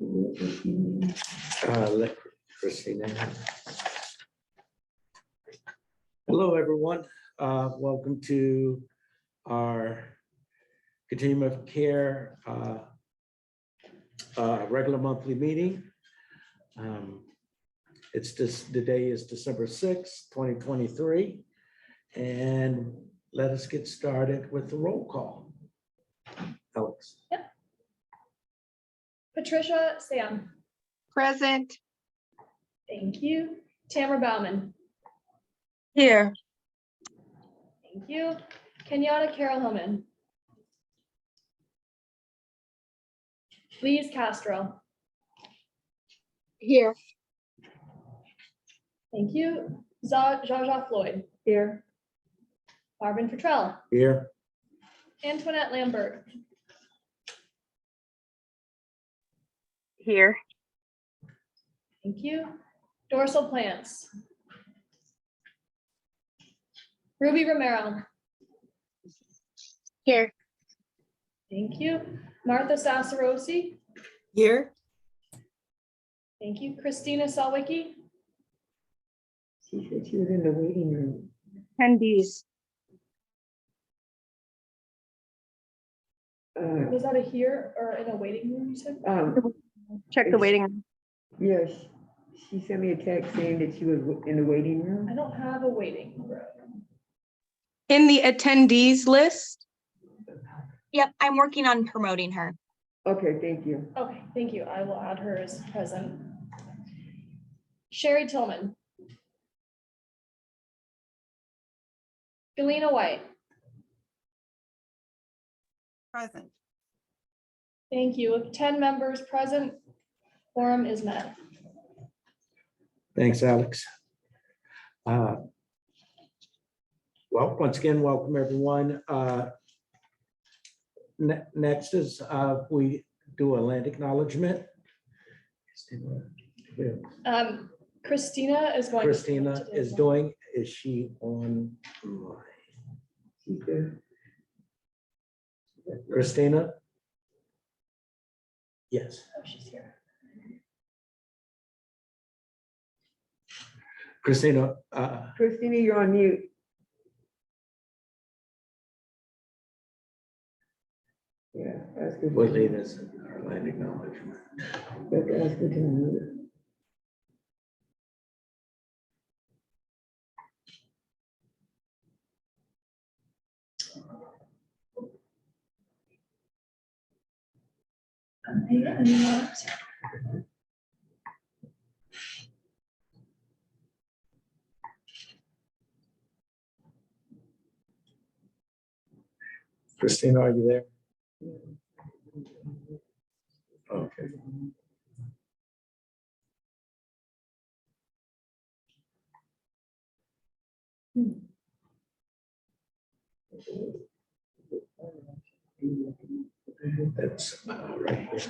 Let Christina. Hello, everyone. Welcome to our Continuum of Care regular monthly meeting. The day is December 6th, 2023. And let us get started with the roll call. Alex. Yep. Patricia Sam. Present. Thank you. Tamara Bauman. Here. Thank you. Kenyatta Carol Hillman. Lise Castro. Here. Thank you. Jaja Floyd. Here. Marvin Futrell. Here. Antoinette Lambert. Here. Thank you. Dorsal Plants. Ruby Romero. Here. Thank you. Martha Sassarosi. Here. Thank you. Christina Sawicki. She said she was in the waiting room. Attendees. Was that a here or in a waiting room, you said? Check the waiting room. Yes, she sent me a text saying that she was in the waiting I room. don't have a waiting room. In the attendees list. Yep, I'm working on promoting her. Okay, thank you. Okay, thank you. I will add her as present. Sherry Tillman. Galena White. Present. Thank you. With 10 members present, quorum is met. Thanks, Alex. Well, once again, welcome everyone. Next is we do a land acknowledgement. Christina is going. Christina is doing. Is she on? She's there. Christina? Yes. Oh, she's here. Christina, Christina, you're on mute. Yeah, ask her. we'll leave this in our land acknowledgement. Let's ask her to mute. Christina, are you there? Okay. That's right here.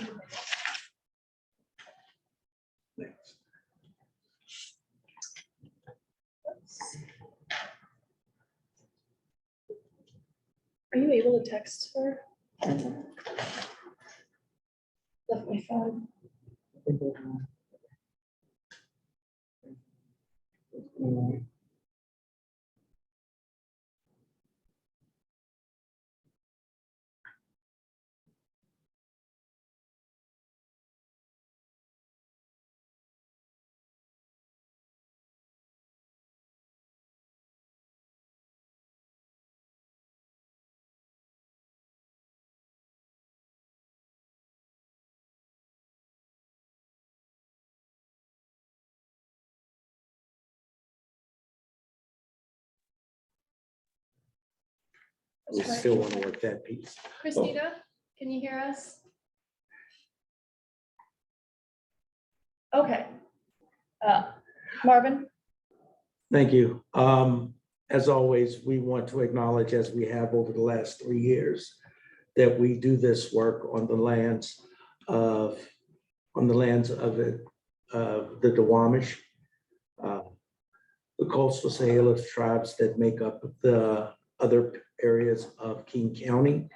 Next. Are you able to text her? Left my phone. We still want to work that piece. Christina, can you hear us? Okay. Marvin? Thank you. As always, we want to acknowledge, as we have over the last 3 years, that we do this work on the lands of the Duwamish, the coastal Salish tribes that make up the other areas of King County,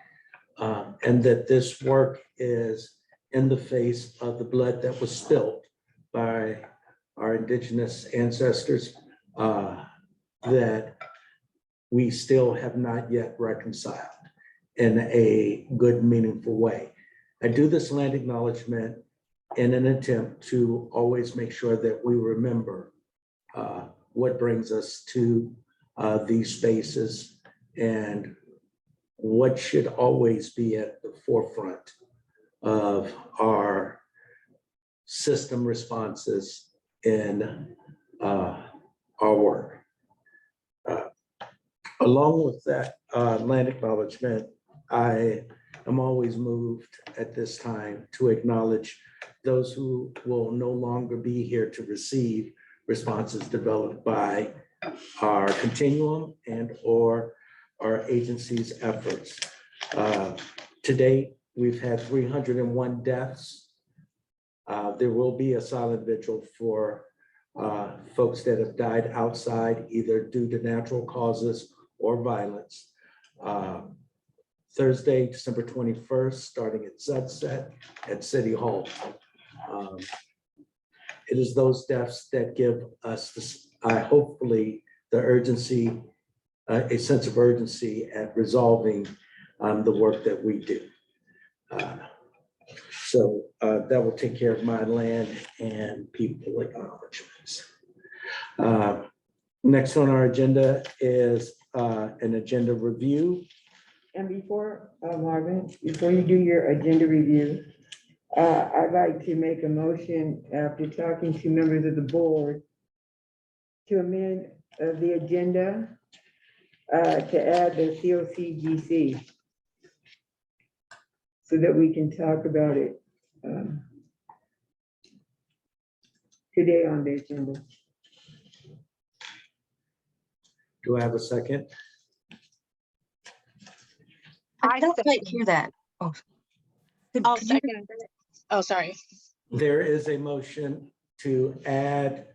and that this work is in the face of the blood that was spilled by our indigenous ancestors that we still have not yet reconciled in a good, meaningful way. I do this land acknowledgement in an attempt to always make sure that we remember what brings us to these spaces and what should always be at the forefront of our system responses in our work. Along with that land acknowledgement, I am always moved at this time to acknowledge those who will no longer be here to receive responses developed by our Continuum and or our agency's efforts. To date, we've had 301 deaths. There will be a silent vigil for folks that have died outside, either due to natural causes or violence. Thursday, December 21st, starting at sunset at City Hall. It is those deaths that give us, this, hopefully, the urgency, a sense of urgency at resolving the work that we do. So that will take care of my land and people acknowledgements. Next on our agenda is an agenda review. And before, Marvin, before you do your agenda review, I'd like to make a motion after talking to members of the board to amend the agenda to add the COCGC so that we can talk about it today on the agenda. Do I have a second? I I don't quite second. hear that. Oh. I'll Could you- second it. Oh, sorry. There is a motion to add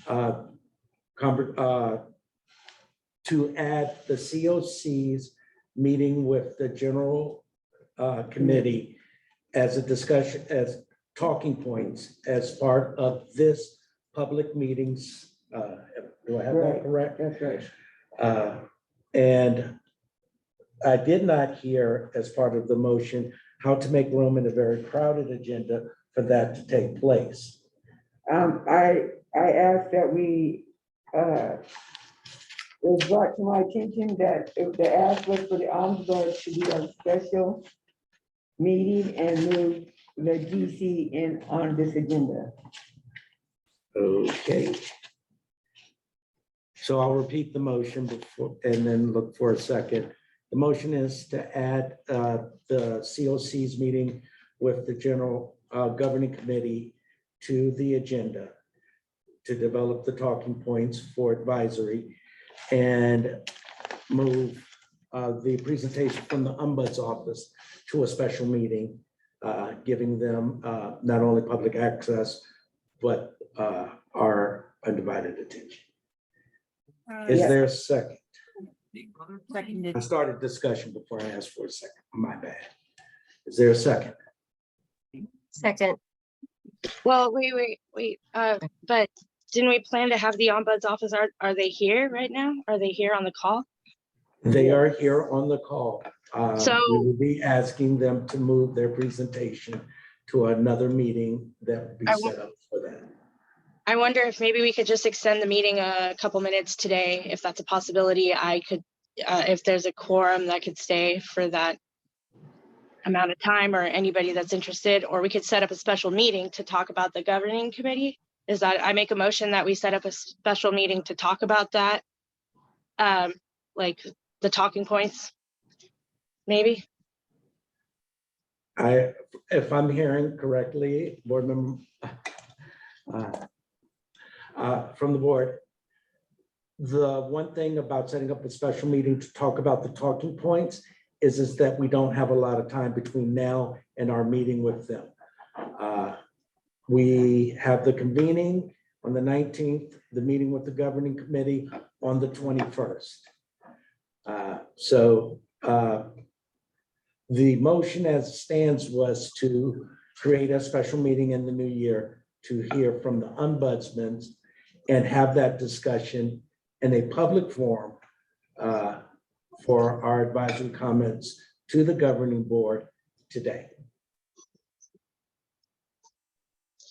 the COC's meeting with the general committee as a discussion, as talking points as part of this public meetings. Do I have that Right. correct? That's right. And I did not hear as part of the motion how to make room in a very crowded agenda for that to take place. I asked that we, it was brought to my attention that if the ask was for the ombudsman to be a special meeting and move the DC in on this agenda. Okay. So I'll repeat the motion before, and then look for a second. The motion is to add the COC's meeting with the general governing committee to the agenda to develop the talking points for advisory and move the presentation from the ombuds office to a special meeting, giving them not only public access, but our undivided attention. Is Yeah. there a second? Seconded. I started discussion before I asked for a second. My bad. Is there a second? Second. Well, wait, but didn't we plan to have the ombuds office? Are they here right now? Are they here on the call? They are here on the call. So- We will be asking them to move their presentation to another meeting that will be I set up for that. I wonder if maybe we could just extend the meeting a couple minutes today, if that's a possibility. I could, if there's a quorum that could stay for that amount of time, or anybody that's interested, or we could set up a special meeting to talk about the governing committee. Is that, I make a motion that we set up a special meeting to talk about that. Like the talking points, maybe? If I'm hearing correctly, board member, from the board, the one thing about setting up a special meeting to talk about the talking points is that we don't have a lot of time between now and our meeting with them. We have the convening on the 19th, the meeting with the governing committee on the 21st. So the motion as it stands was to create a special meeting in the new year to hear from the ombudsman and have that discussion in a public forum for our advisory comments to the governing board today.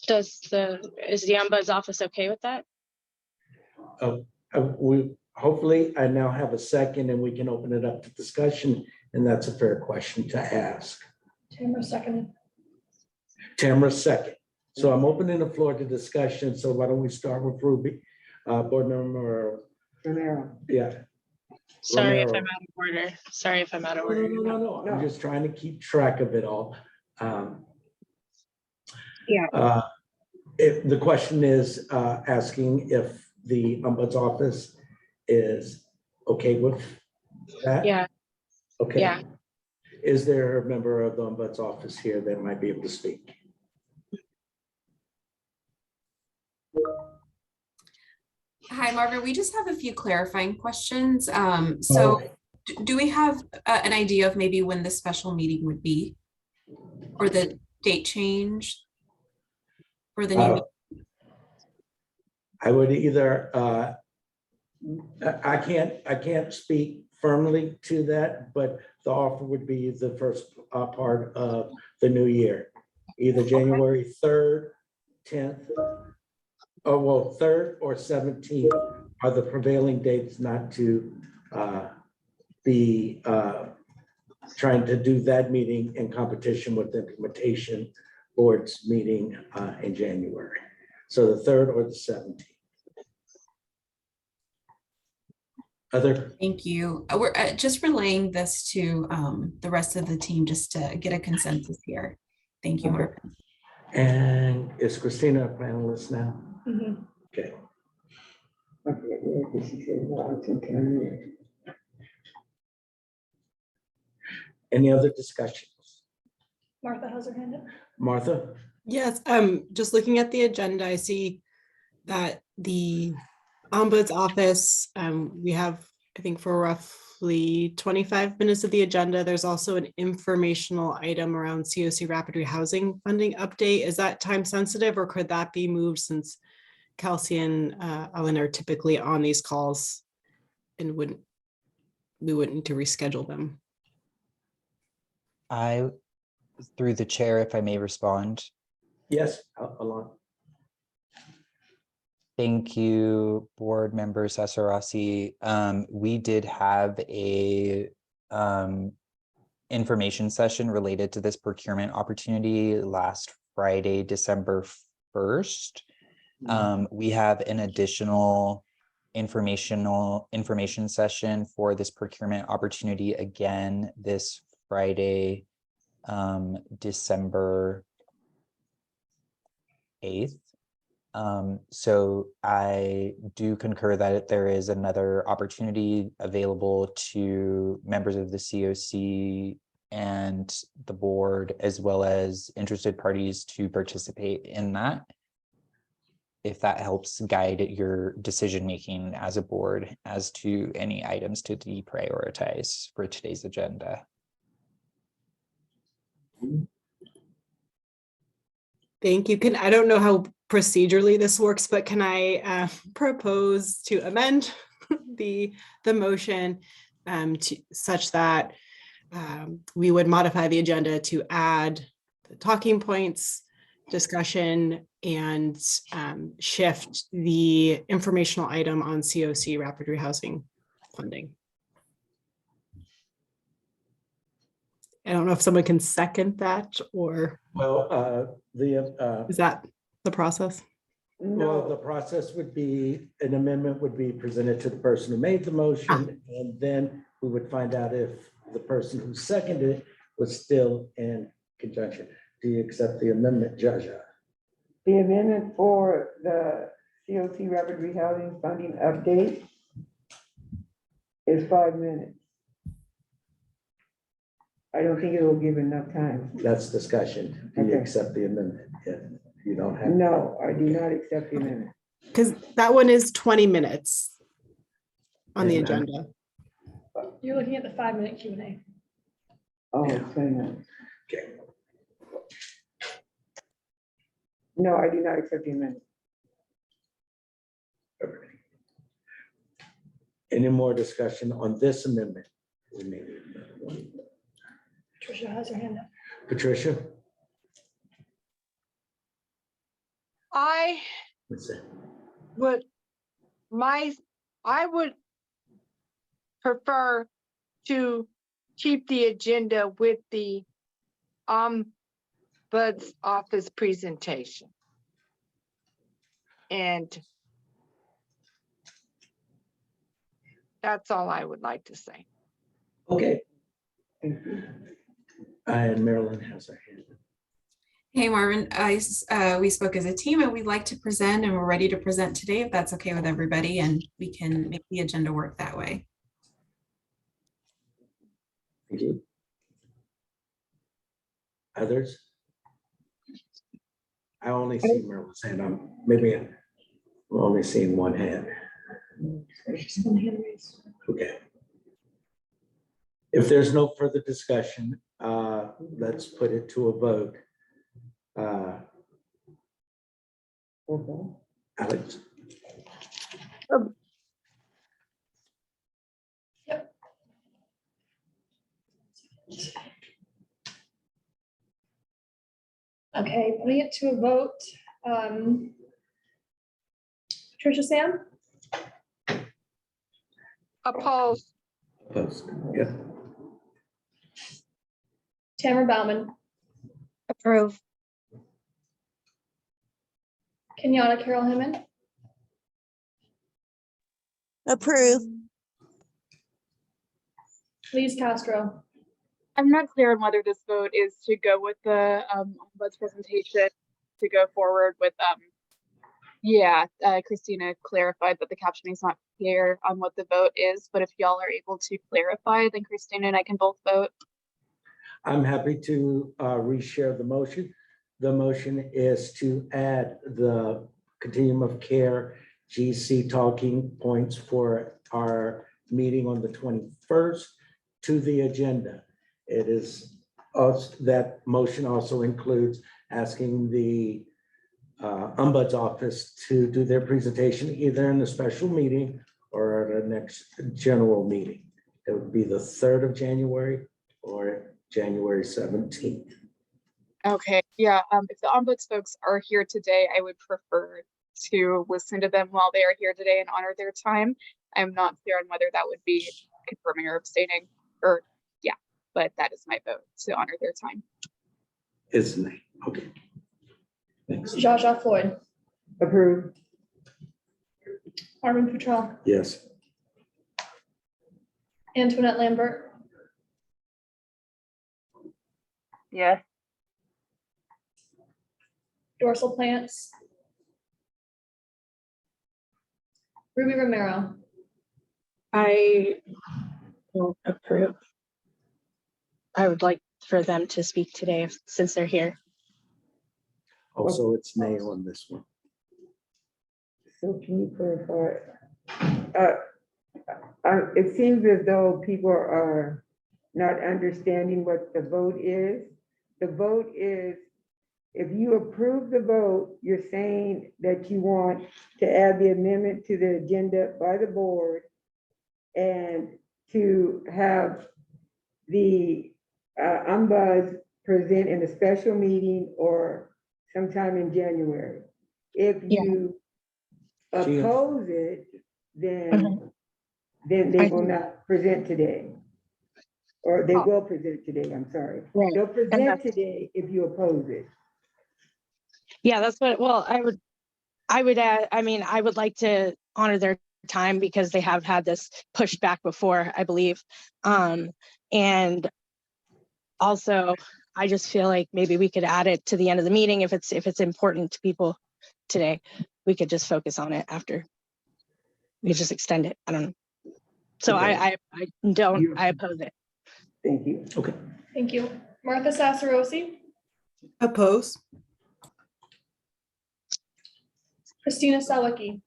Is the ombuds office okay with that? Hopefully, I now have a second and we can open it up to discussion, and that's a fair question to ask. Tamara seconded. Tamara, second. So I'm opening the floor to discussion. So why don't we start with Ruby, board member? Romero. Yeah. Sorry if Romero. I'm out of order. Sorry if I'm out of No, order. no. I'm just trying to keep track of it all. Yeah. The question is asking if the ombuds office is okay with that? Yeah. Okay. Yeah. Is there a member of the ombuds office here that might be able to speak? Hi, Marvin. We just have a few clarifying questions. Oh, Do we have an idea of maybe when the special meeting would be? Or the date change? For the new meeting? I would either, I can't speak firmly to that, but the offer would be the first part of the new year, either January 3rd, 10th, oh, well, 3rd or 17th are the prevailing dates, not to be trying to do that meeting in competition with the implementation board's meeting in January. So the 3rd or the 17th. Other? Thank you. We're just relaying this to the rest of the team just to get a consensus here. Thank you, Okay. Marvin. And is Christina a panelist now? Mhm. Okay. Okay, yeah, 'cause she said, well, it's in 10 minutes. Any other discussions? Martha has her hand up. Martha? Yes, just looking at the agenda, I see that the ombuds office, we have, I think for roughly 25 minutes of the agenda, there's also an informational item around COC rapid rehousing funding update. Is that time sensitive or could that be moved since Kelsey and Ellen are typically on these calls and we wouldn't need to reschedule them? Through the chair, if I may respond. Yes, Alon. Thank you, board member Sasarasi. We did have a information session related to this procurement opportunity last Friday, December 1st. We have an additional information session for this procurement opportunity again this Friday, December 8th. So I do concur that there is another opportunity available to members of the COC and the board, as well as interested parties to participate in that, if that helps guide your decision-making as a board as to any items to deprioritize for today's agenda. Thank you. I don't know how procedurally this works, but can I propose to amend the motion to such that we would modify the agenda to add the talking points discussion and shift the informational item on COC rapid rehousing funding. I don't know if someone can second that, or Well, is that the process? well, the No, process would be, an amendment would be presented to the person who made the motion, and then we would find out if the person who seconded it was still in conjunction. Do you accept the amendment, Jaja? the amendment for the COC rapid rehousing funding update is 5 minutes. I don't think it will give enough time. That's discussion. Do you Okay. accept the amendment? If you don't have. No, I do not accept the amendment. Because that one is 20 minutes on the And I'm- agenda. You're looking at the 5-minute Q&A. Oh, Yeah. it's 20 minutes. Okay. No, I do not accept the amendment. Any more discussion on this amendment? Tricia has her hand up. Patricia? I What's that? would, I would prefer to keep the agenda with the ombuds office presentation. And that's all I would like to say. Okay, Thank you. and Marilyn has her hand up. Hey, Marvin, we spoke as a team and we'd like to present and we're ready to present today if that's okay with everybody and we can make the agenda work that way. Thank you. Others? I only see Marilyn's hand. I'm only seeing one hand. Okay. If there's no further discussion, let's put it to a vote. Okay. Alex? Okay, putting it to a vote. Tricia Sam, Opposed. Opposed? Yeah. Tamara Bauman, Approve. Kenyatta Carol Himmon, Approve. Lise Castro, I'm not clear on whether this vote is to go with the ombuds presentation, to go forward with, Christina clarified that the captioning is not clear on what the vote is, but if y'all are able to clarify, then Christina and I can both vote. I'm happy to reshare the motion. The motion is to add the continuum of care GC talking points for our meeting on the 21st to the agenda. It is us, that motion also includes asking the ombuds office to do their presentation either in the special meeting or at our next general meeting. It would be the 3rd of January or January 17th. Okay, yeah, if the ombuds folks are here today, I would prefer to listen to them while they are here today and honor their time. I'm not clear on whether that would be confirming or abstaining, or but that is my vote, to honor their time. Isn't it? Okay. Thanks. Zsa Floyd, Approve. Armin Futrell, Yes. Antoinette Lambert, Yes. Dorsal Plants, Ruby Romero, I don't approve. I would like for them to speak today since they're here. Also, it's nay on this one. So can you clarify? It seems as though people are not understanding what the vote is. The vote is, if you approve the vote, you're saying that you want to add the amendment to the agenda by the board and to have the ombuds present in a special meeting or sometime in January. If you oppose it, then they will not present today. Or they will present today, I'm sorry. Right. They'll present today if you oppose it. Yeah, that's what, well, I would add, I mean, I would like to honor their time because they have had this pushed back before, I believe. And also, I just feel like maybe we could add it to the end of the meeting if it's important to people today. We could just focus on it after. We could just extend it. I don't know. So Okay. I oppose it. Thank you. Okay. thank you. Martha Sacerosi, Oppose. Christina Sawicki,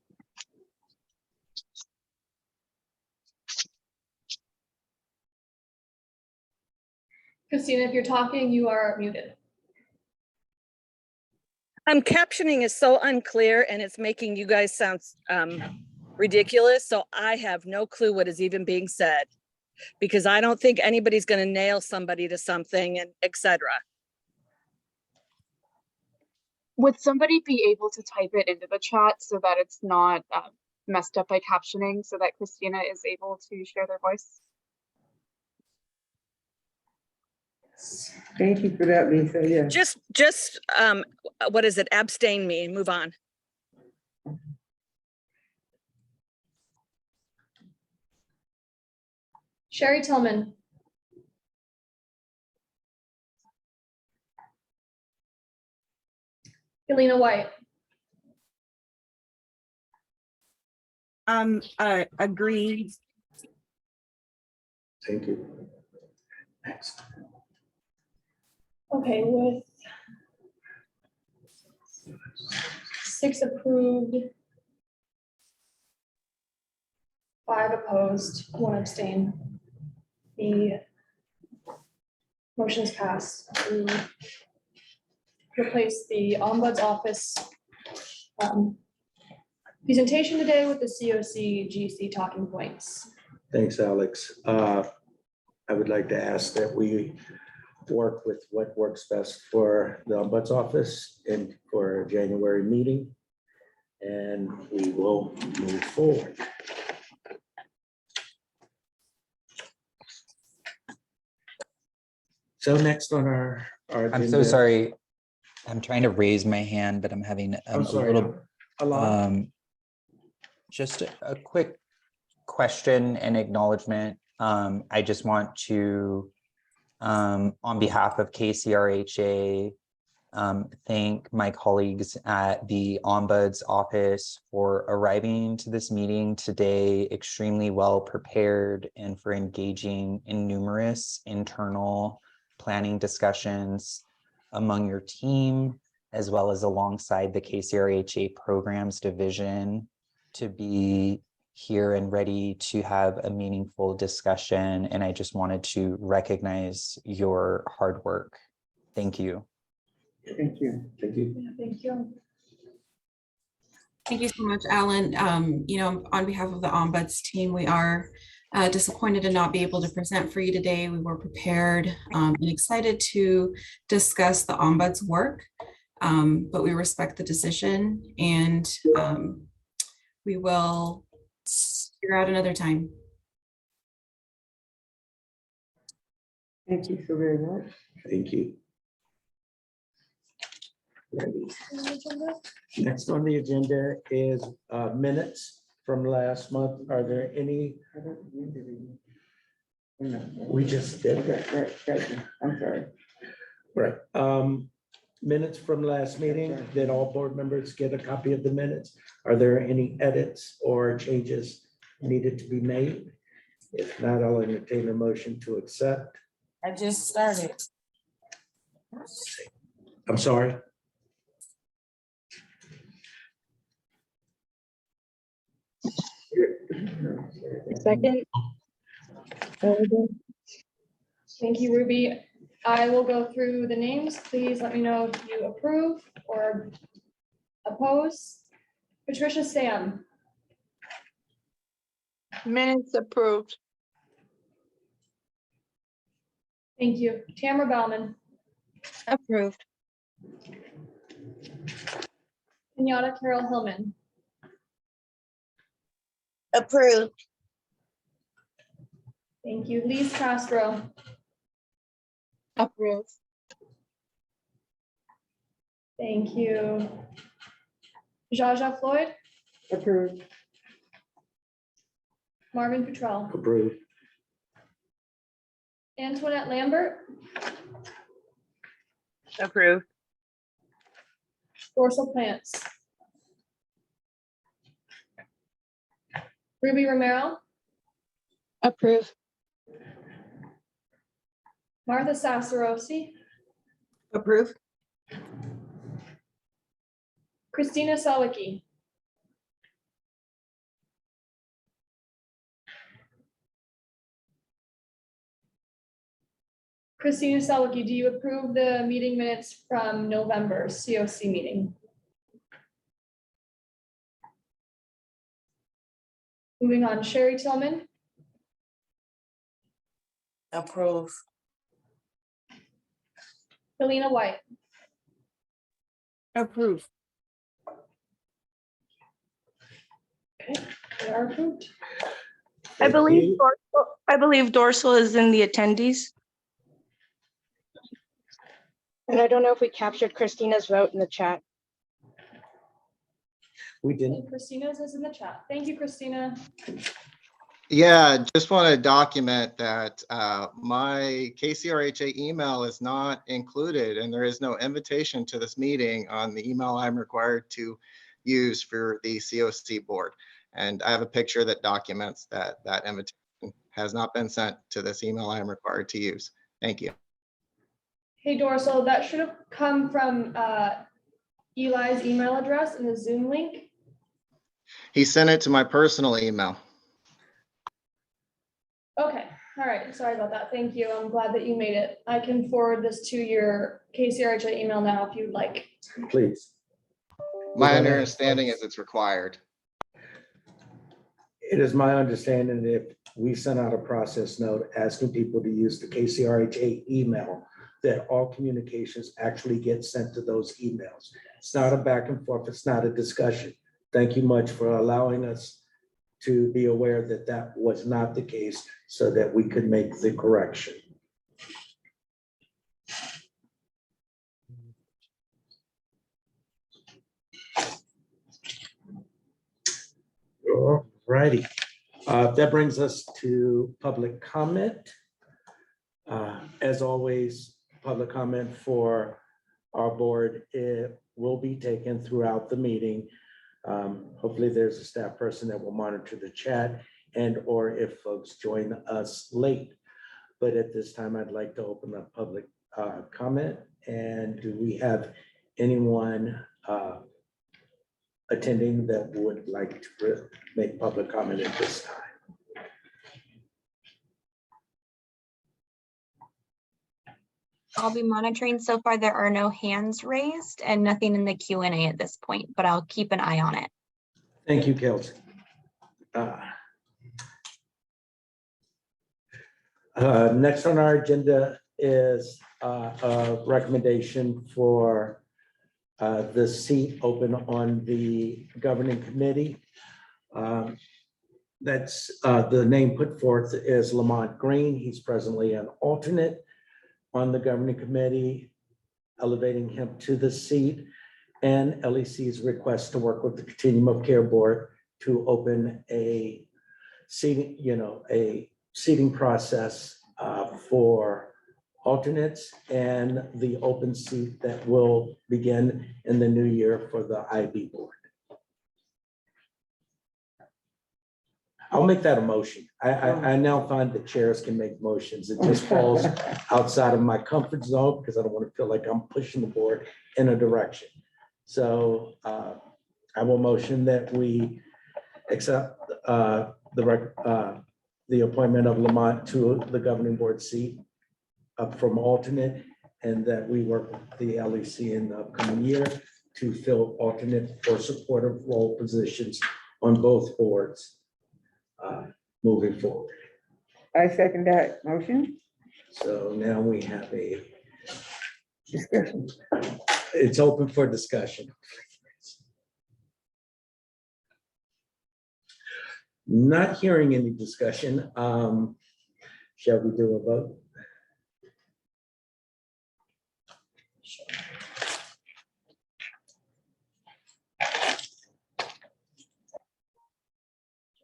Christina, if you're talking, you are muted. Captioning is so unclear and it's making you guys sound ridiculous. So I have no clue what is even being said because I don't think anybody's going to nail somebody to something and etc. Would somebody be able to type it into the chat so that it's not messed up by captioning so that Christina is able to share their voice? Thank you for that, Lisa. Yeah. Just what is it? Abstain me and move on. Sherry Tillman. Elena White. Agreed. Thank you. Next. Okay, with 6 approved, 5 opposed, 1 abstain. The motion's passed to replace the Ombuds Office presentation today with the COC GC talking points. Thanks, Alex. I would like to ask that we work with what works best for the Ombuds Office and for a January meeting, and we will move forward. So next on our I'm so agenda- sorry. I'm trying to raise my hand, but I'm having I'm a sorry, little, Alon. just a quick question and acknowledgement. I just want to, on behalf of KCRHA, thank my colleagues at the Ombuds Office for arriving to this meeting today extremely well prepared and for engaging in numerous internal planning discussions among your team, as well as alongside the KCRHA programs division to be here and ready to have a meaningful discussion. And I just wanted to recognize your hard work. Thank you. Thank you. Thank you. Yeah, thank you. Thank you so much, Alan. On behalf of the Ombuds team, we are disappointed to not be able to present for you today. We were prepared and excited to discuss the Ombuds work, but we respect the decision and we will figure out another time. Thank you so very much. Thank you. Next on the agenda is minutes from last month. Are there any? We just did. Right. I'm sorry. Right. Minutes from last meeting. Did all board members get a copy of the minutes? Are there any edits or changes needed to be made? If not, I'll entertain a motion to accept. I just started. I'm sorry. Second. Thank you, Ruby. I will go through the names. Please let me know if you approve or oppose. Patricia Sam, Minutes approved. thank you. Tamara Bauman, Approved. Kenyatta Carol Hillman, Approved. thank you. Lise Castro, Approve. thank you. Jaja Floyd, Approved. Marvin Cottrell, Approved. Antoinette Lambert, Approved. Dorsal Plants, Ruby Romero, Approve. Martha Sacerosi, Approve. Christina Sawicki, Christina Selwicki, do you approve the meeting minutes from November's COC meeting? Moving on, Sherry Tillman, Approve. Helena White, Approve. they are approved. I Thank believe, you. I believe Dorsal is in the attendees. And I don't know if we captured Christina's vote in the chat. We didn't. And Christina's is in the chat. Thank you, Christina. Yeah, just want to document that my KCRHA email is not included and there is no invitation to this meeting on the email I'm required to use for the COC board. And I have a picture that documents that that invitation has not been sent to this email I am required to use. Thank you. Hey, Dorsal, that should have come from Eli's email address in the Zoom link. He sent it to my personal email. Okay, all right, sorry about that. Thank you. I'm glad that you made it. I can forward this to your KCRHA email now if you'd like. Please. My We're gonna- understanding is it's required. It is my understanding that if we send out a process note asking people to use the KCRHA email, that all communications actually get sent to those emails. It's not a back and forth, it's not a discussion. Thank you much for allowing us to be aware that that was not the case so that we could make the correction. All righty. That brings us to public comment. As always, public comment for our board, it will be taken throughout the meeting. Hopefully there's a staff person that will monitor the chat and or if folks join us late. But at this time, I'd like to open up public comment. And do we have anyone attending that would like to make public comment at this time? I'll be monitoring. So far, there are no hands raised and nothing in the Q&A at this point, but I'll keep an eye on it. Thank you, Kelsey. Next on our agenda is a recommendation for the seat open on the governing committee. That's the name put forth is Lamont Green. He's presently an alternate on the governing committee, elevating him to the seat, and LEC's request to work with the Continuum of Care Board to open a seating, a seating process for alternates and the open seat that will begin in the new year for the IB board. I'll make that a motion. I now find that chairs can make motions. It just falls outside of my comfort zone because I don't want to feel like I'm pushing the board in a direction. So I will motion that we accept the appointment of Lamont to the governing board seat from alternate, and that we work with the LEC in the upcoming year to fill alternate or supportive role positions on both boards moving forward. I second that motion. So now we have a, Discussion. it's open for discussion. Not hearing any discussion. Shall we do a vote?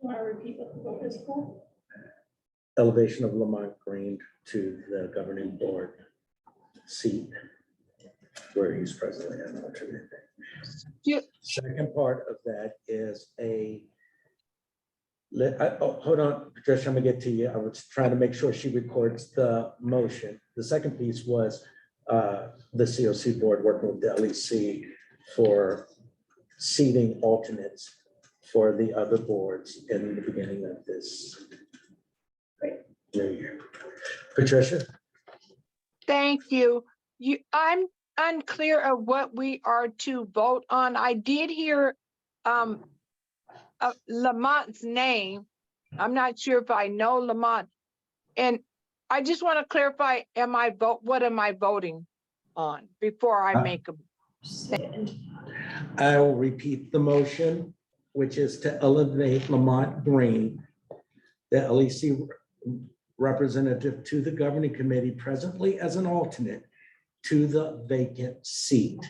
Want to repeat what the vote is for? Elevation of Lamont Green to the governing board seat where he's presently an alternate. Second part of that is hold on, Patricia, I'm gonna get to you. I was trying to make sure she records the motion. The second piece was the COC board working with the LEC for seating alternates for the other boards in the beginning of this new year. Patricia? Thank you. I'm unclear of what we are to vote on. I did hear Lamont's name. I'm not sure if I know Lamont. And I just want to clarify, what am I voting on before I make a, I will repeat the motion, which is to elevate Lamont Green, the LEC representative to the governing committee, presently as an alternate, to the vacant seat.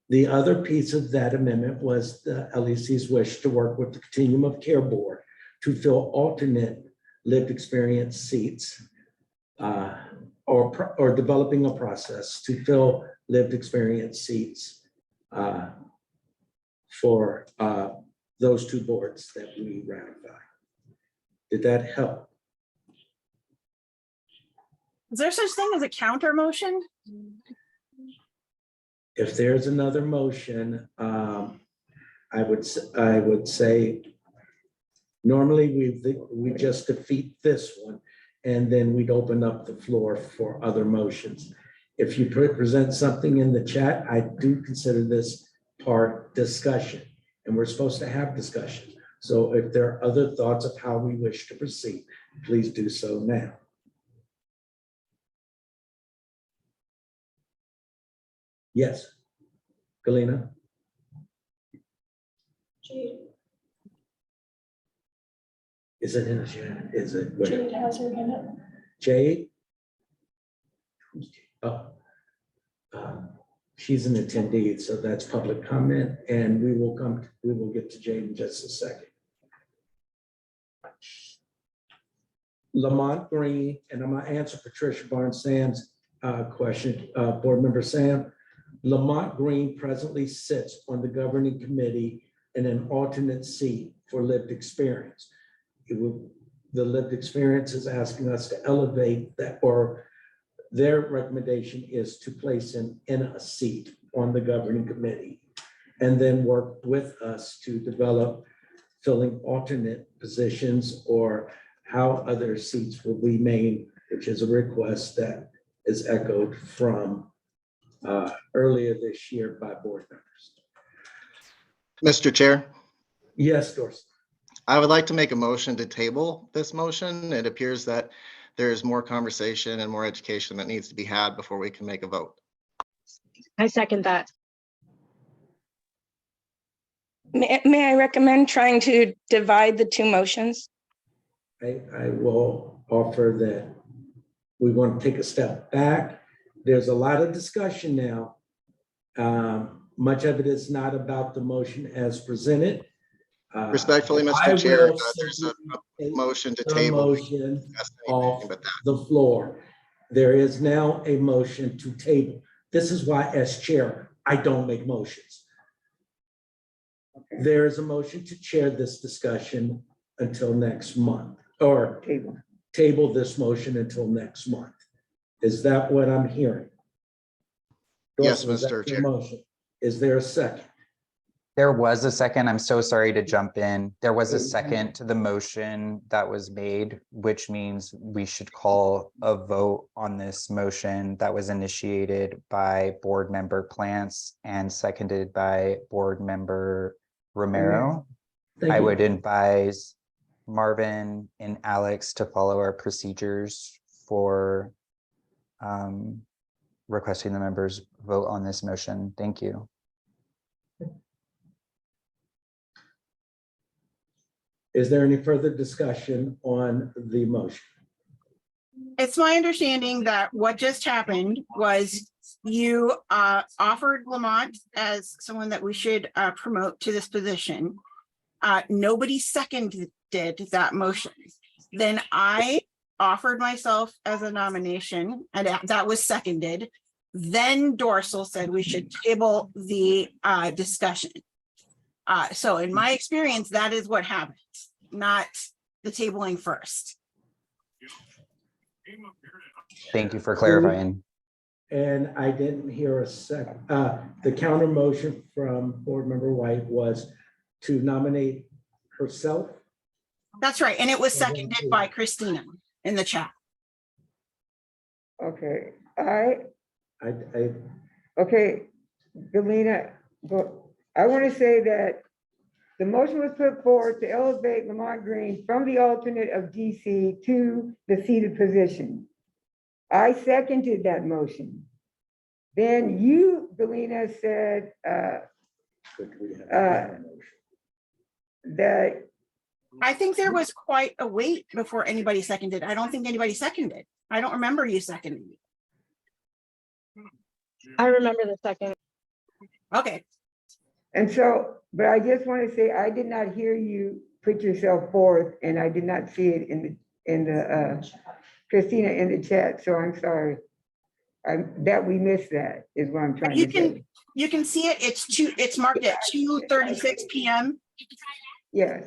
The other piece of that amendment was the LEC's wish to work with the Continuum of Care Board to fill alternate lived experience seats, or developing a process to fill lived experience seats for those two boards that we ratify. Did that help? Is there such thing as a counter motion? If there's another motion, I would say normally we just defeat this one, and then we'd open up the floor for other motions. If you present something in the chat, I do consider this part discussion, and we're supposed to have discussion. So if there are other thoughts of how we wish to proceed, please do so now. Yes, Galena? Is it in the chat? Is it? where? Jade has her hand up. Jade? Oh. She's an attendee, so that's public comment, and we will get to Jade in just a second. Lamont Green, and I'm gonna answer Patricia Barnes-Sam's question, Board Member Sam. Lamont Green presently sits on the governing committee in an alternate seat for lived experience. The lived experience is asking us to elevate that, or their recommendation is to place him in a seat on the governing committee and then work with us to develop filling alternate positions or how other seats will be made, which is a request that is echoed from earlier this year by board members. Mr. Chair, Yes, Dorsey. I would like to make a motion to table this motion. It appears that there's more conversation and more education that needs to be had before we can make a vote. I second that. May I recommend trying to divide the two motions? I will offer that we want to take a step back. There's a lot of discussion now. Much of it is not about the motion as presented. Respectfully, I Mr. Chair, will there's a simply motion to take the table. motion off the floor. There is now a motion to table. This is why, as chair, I don't make motions. There is a motion to chair this discussion until next month, or table this motion until next month. Is that what I'm hearing? Yes, Dorsey, is that Mr. your Chair. motion? Is there a second? There was a second. I'm so sorry to jump in. There was a second to the motion that was made, which means we should call a vote on this motion that was initiated by Board Member Plants and seconded by Board Member Romero. Thank I you. would advise Marvin and Alex to follow our procedures for requesting the members vote on this motion. Thank you. Is there any further discussion on the motion? It's my understanding that what just happened was you offered Lamont as someone that we should promote to this position. Nobody seconded that motion. Then I offered myself as a nomination and that was seconded. Then Dorsal said we should table the discussion. So in my experience, that is what happened, not the tabling first. Thank you for clarifying. And I didn't hear a second. The counter motion from Board Member White was to nominate herself. That's right. And it was seconded by Christina in the chat. Okay, I, okay, Galena, but I want to say that the motion was put forward to elevate Lamont Green from the alternate of DC to the seated position. I seconded that motion. Then you, Galena, said could we have Uh, a motion? that, I think there was quite a wait before anybody seconded. I don't think anybody seconded. I don't remember you seconding. I remember the second. Okay, and so, but I just want to say, I did not hear you put yourself forth, and I did not see it in the Christina, in the chat, so I'm sorry. That we missed that, is what I'm trying you to say. can see it. It's marked at 2:36 p.m. Yes,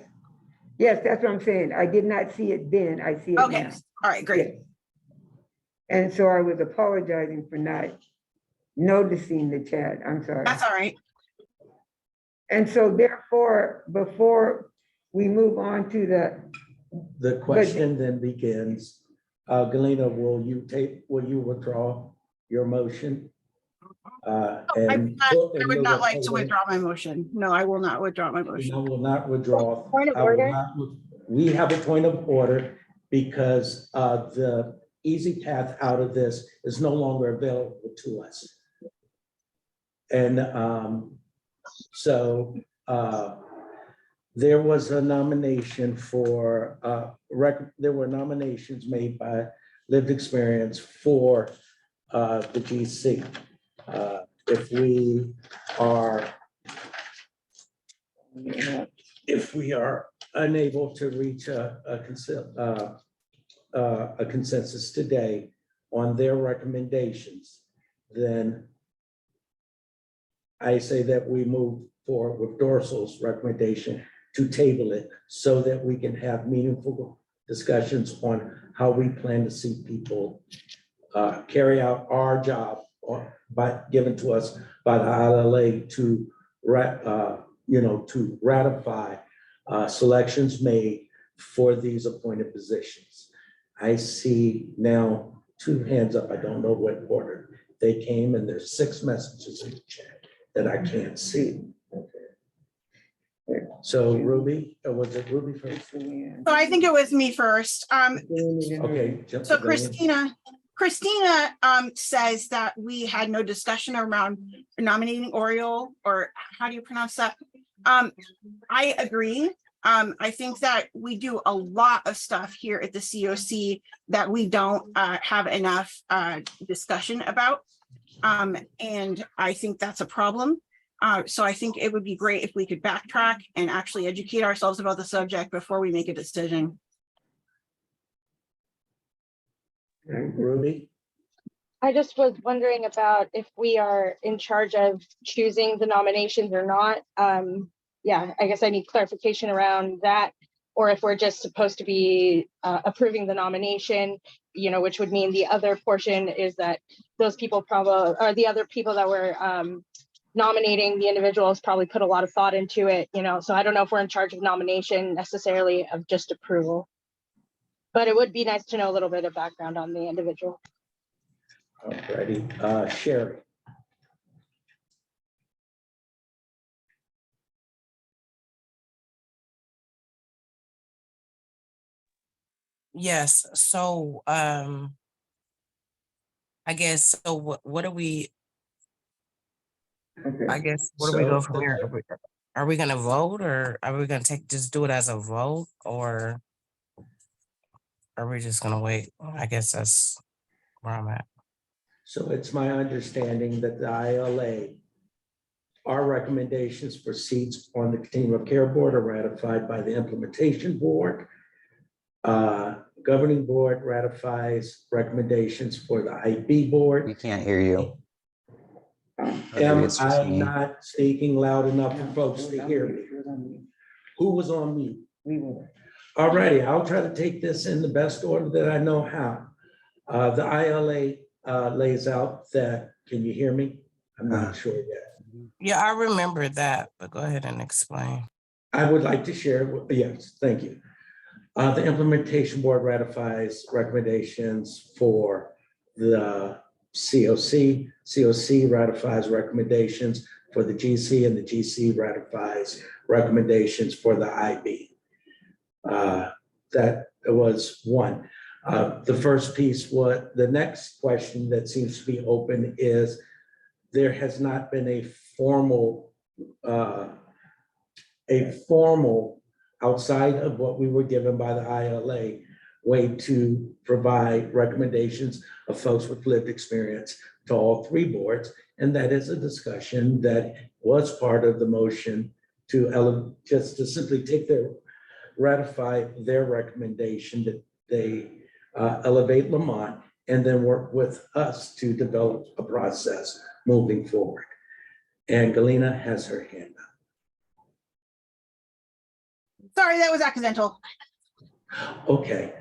yes, that's what I'm saying. I did not see it then, I see it Okay, now. all right, great. Yes. And so I was apologizing for not noticing the chat, I'm sorry. That's all right. And so therefore, before we move on to The question then begins, Galena, will you withdraw your motion? I And would not like to withdraw my motion. No, I will not withdraw my I motion. will not withdraw. Point of I will order. not with- We have a point of order because the easy path out of this is no longer available to us. And so there was a nomination for, there were nominations made by Lived Experience for the GC. If we are unable to reach a consensus today on their recommendations, then I say that we move forward with Dorsal's recommendation to table it so that we can have meaningful discussions on how we plan to see people carry out our job given to us by the ILA to ratify selections made for these appointed positions. I see now 2 hands up. I don't know what order they came, and there's 6 messages in the chat that I can't see. So Ruby, was it Ruby first? So I think it was me first. Okay. So Christina says that we had no discussion around nominating Oriole, or how do you pronounce that? I agree. I think that we do a lot of stuff here at the COC that we don't have enough discussion about. And I think that's a problem. So I think it would be great if we could backtrack and actually educate ourselves about the subject before we make a decision. Ruby? I just was wondering about if we are in charge of choosing the nominations or not. Yeah, I guess I need clarification around that, or if we're just supposed to be approving the nomination, which would mean the other portion is that those people probably, or the other people that were nominating the individuals probably put a lot of thought into it, so I don't know if we're in charge of nomination necessarily, of just approval. But it would be nice to know a little bit of background on the individual. Alrighty, Sherry. Yes, so I guess, so what do we, I guess, where do we go from here? Are we gonna vote, or are we gonna just do it as a vote, or are we just gonna wait? I guess that's where I'm at. So it's my understanding that the ILA, our recommendations for seats on the Continuum of Care Board are ratified by the Implementation Board. Governing Board ratifies recommendations for the IB Board. We can't hear you. Am I not speaking loud enough for folks to hear me? Who was on mute? We were. All righty, I'll try to take this in the best order that I know how. The ILA lays out that, can you hear me? I'm not sure yet. Yeah, I remember that, but go ahead and explain. I would like to share, yes, thank you. The Implementation Board ratifies recommendations for the COC ratifies recommendations for the GC, and the GC ratifies recommendations for the IB. That was one. The first piece, the next question that seems to be open is there has not been a formal outside of what we were given by the ILA way to provide recommendations of folks with lived experience to all three boards. And that is a discussion that was part of the motion to just to simply ratify their recommendation that they elevate Lamont and then work with us to develop a process moving forward. And Galena has her hand up. Sorry, that was accidental. Okay.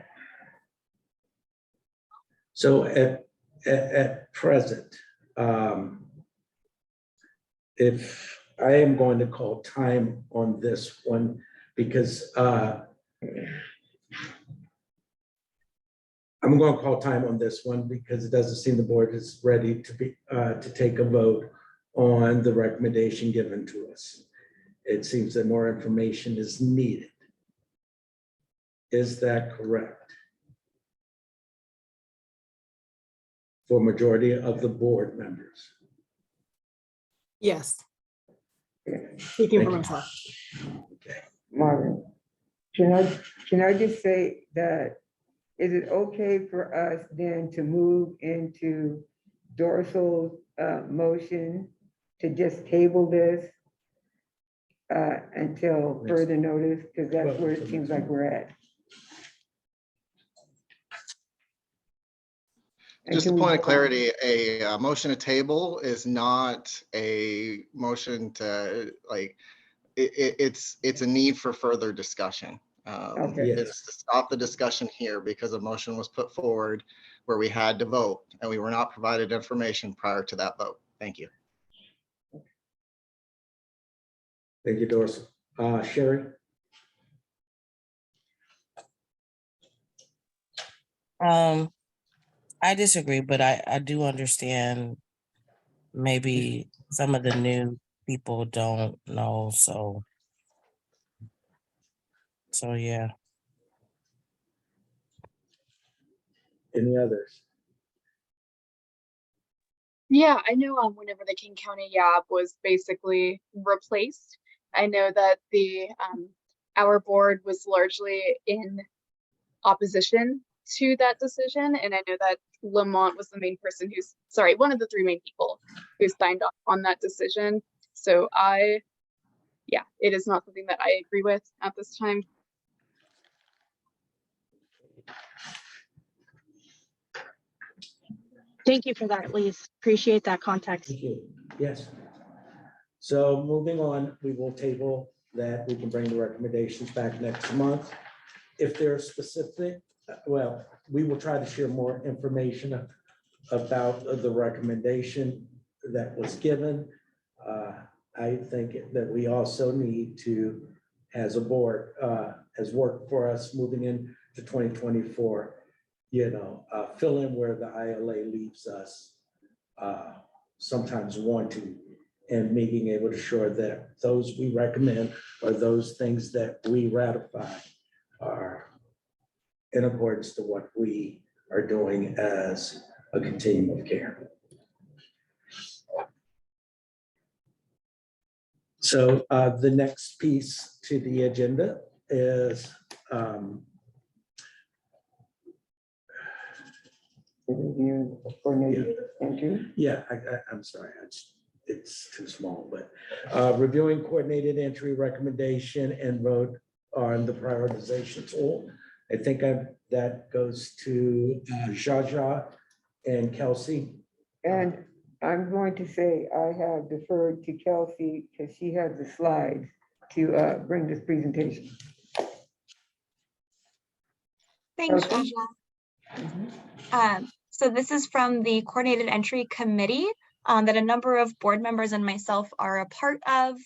So at present, if I am going to call time on this one, because I'm going to call time on this one because it doesn't seem the board is ready to take a vote on the recommendation given to us. It seems that more information is needed. Is that correct? For majority of the board members? Yes. Speaking for Thank you. myself. Okay. Marvin, can I just say that, is it okay for us then to move into Dorsal's motion to just table this until further notice? Because that's where it seems like we're at. Just a point of clarity, a motion to table is not a motion to it's a need for further discussion. Okay. It's to stop the discussion here because a motion was put forward where we had to vote and we were not provided information prior to that vote. Thank you. Thank you, Dorsey. Sherry? I disagree, but I do understand maybe some of the new people don't know, so yeah. Any others? Yeah, I know whenever the King County YAB was basically replaced, I know that our board was largely in opposition to that decision. And I know that Lamont was the main person one of the three main people who signed off on that decision. So yeah, it is not something that I agree with at this time. Thank you for that, Lise. Appreciate that context. Thank you. Yes. So moving on, we will table that. We can bring the recommendations back next month. If they're specific, well, we will try to share more information about the recommendation that was given. I think that we also need to, as a board, as work for us moving into 2024, fill in where the ILA leaves us sometimes wanting, and making able to ensure that those we recommend or those things that we ratify are in accordance to what we are doing as a continuum of care. So the next piece to the agenda is Review coordinated entry. Yeah, I'm sorry, it's too small, but reviewing coordinated entry recommendation and vote on the prioritization tool. I think that goes to Jaja and Kelsey. And I'm going to say I have deferred to Kelsey because she has the slides to bring this presentation. Thanks, Okay. Raja. So this is from the Coordinated Entry Committee that a number of board members and myself are a part of.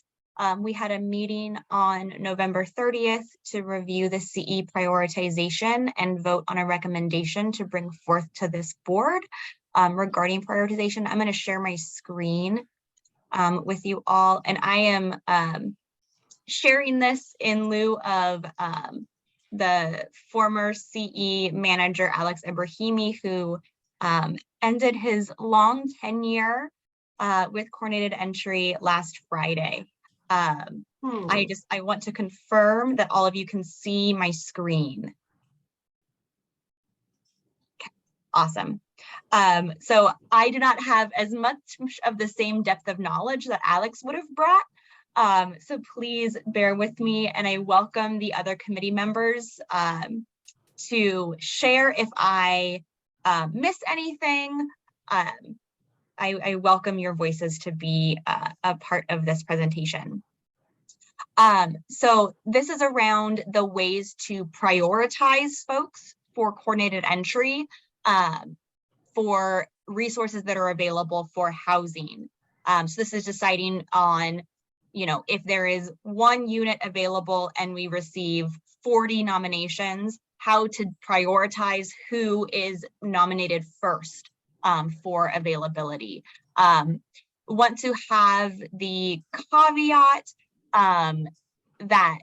We had a meeting on November 30th to review the CE prioritization and vote on a recommendation to bring forth to this board. regarding prioritization. I'm going to share my screen with you all, and I am sharing this in lieu of the former CE manager, Alex Ibrahimi, who ended his long tenure with coordinated entry last Friday. I want to confirm that all of you can see my screen. Okay, awesome. So I do not have as much of the same depth of knowledge that Alex would have brought. So please bear with me, and I welcome the other committee members to share if I miss anything. I welcome your voices to be a part of this presentation. So this is around the ways to prioritize folks for coordinated entry for resources that are available for housing. So this is deciding on, if there is one unit available and we receive 40 nominations, how to prioritize who is nominated first for availability. Want to have the caveat that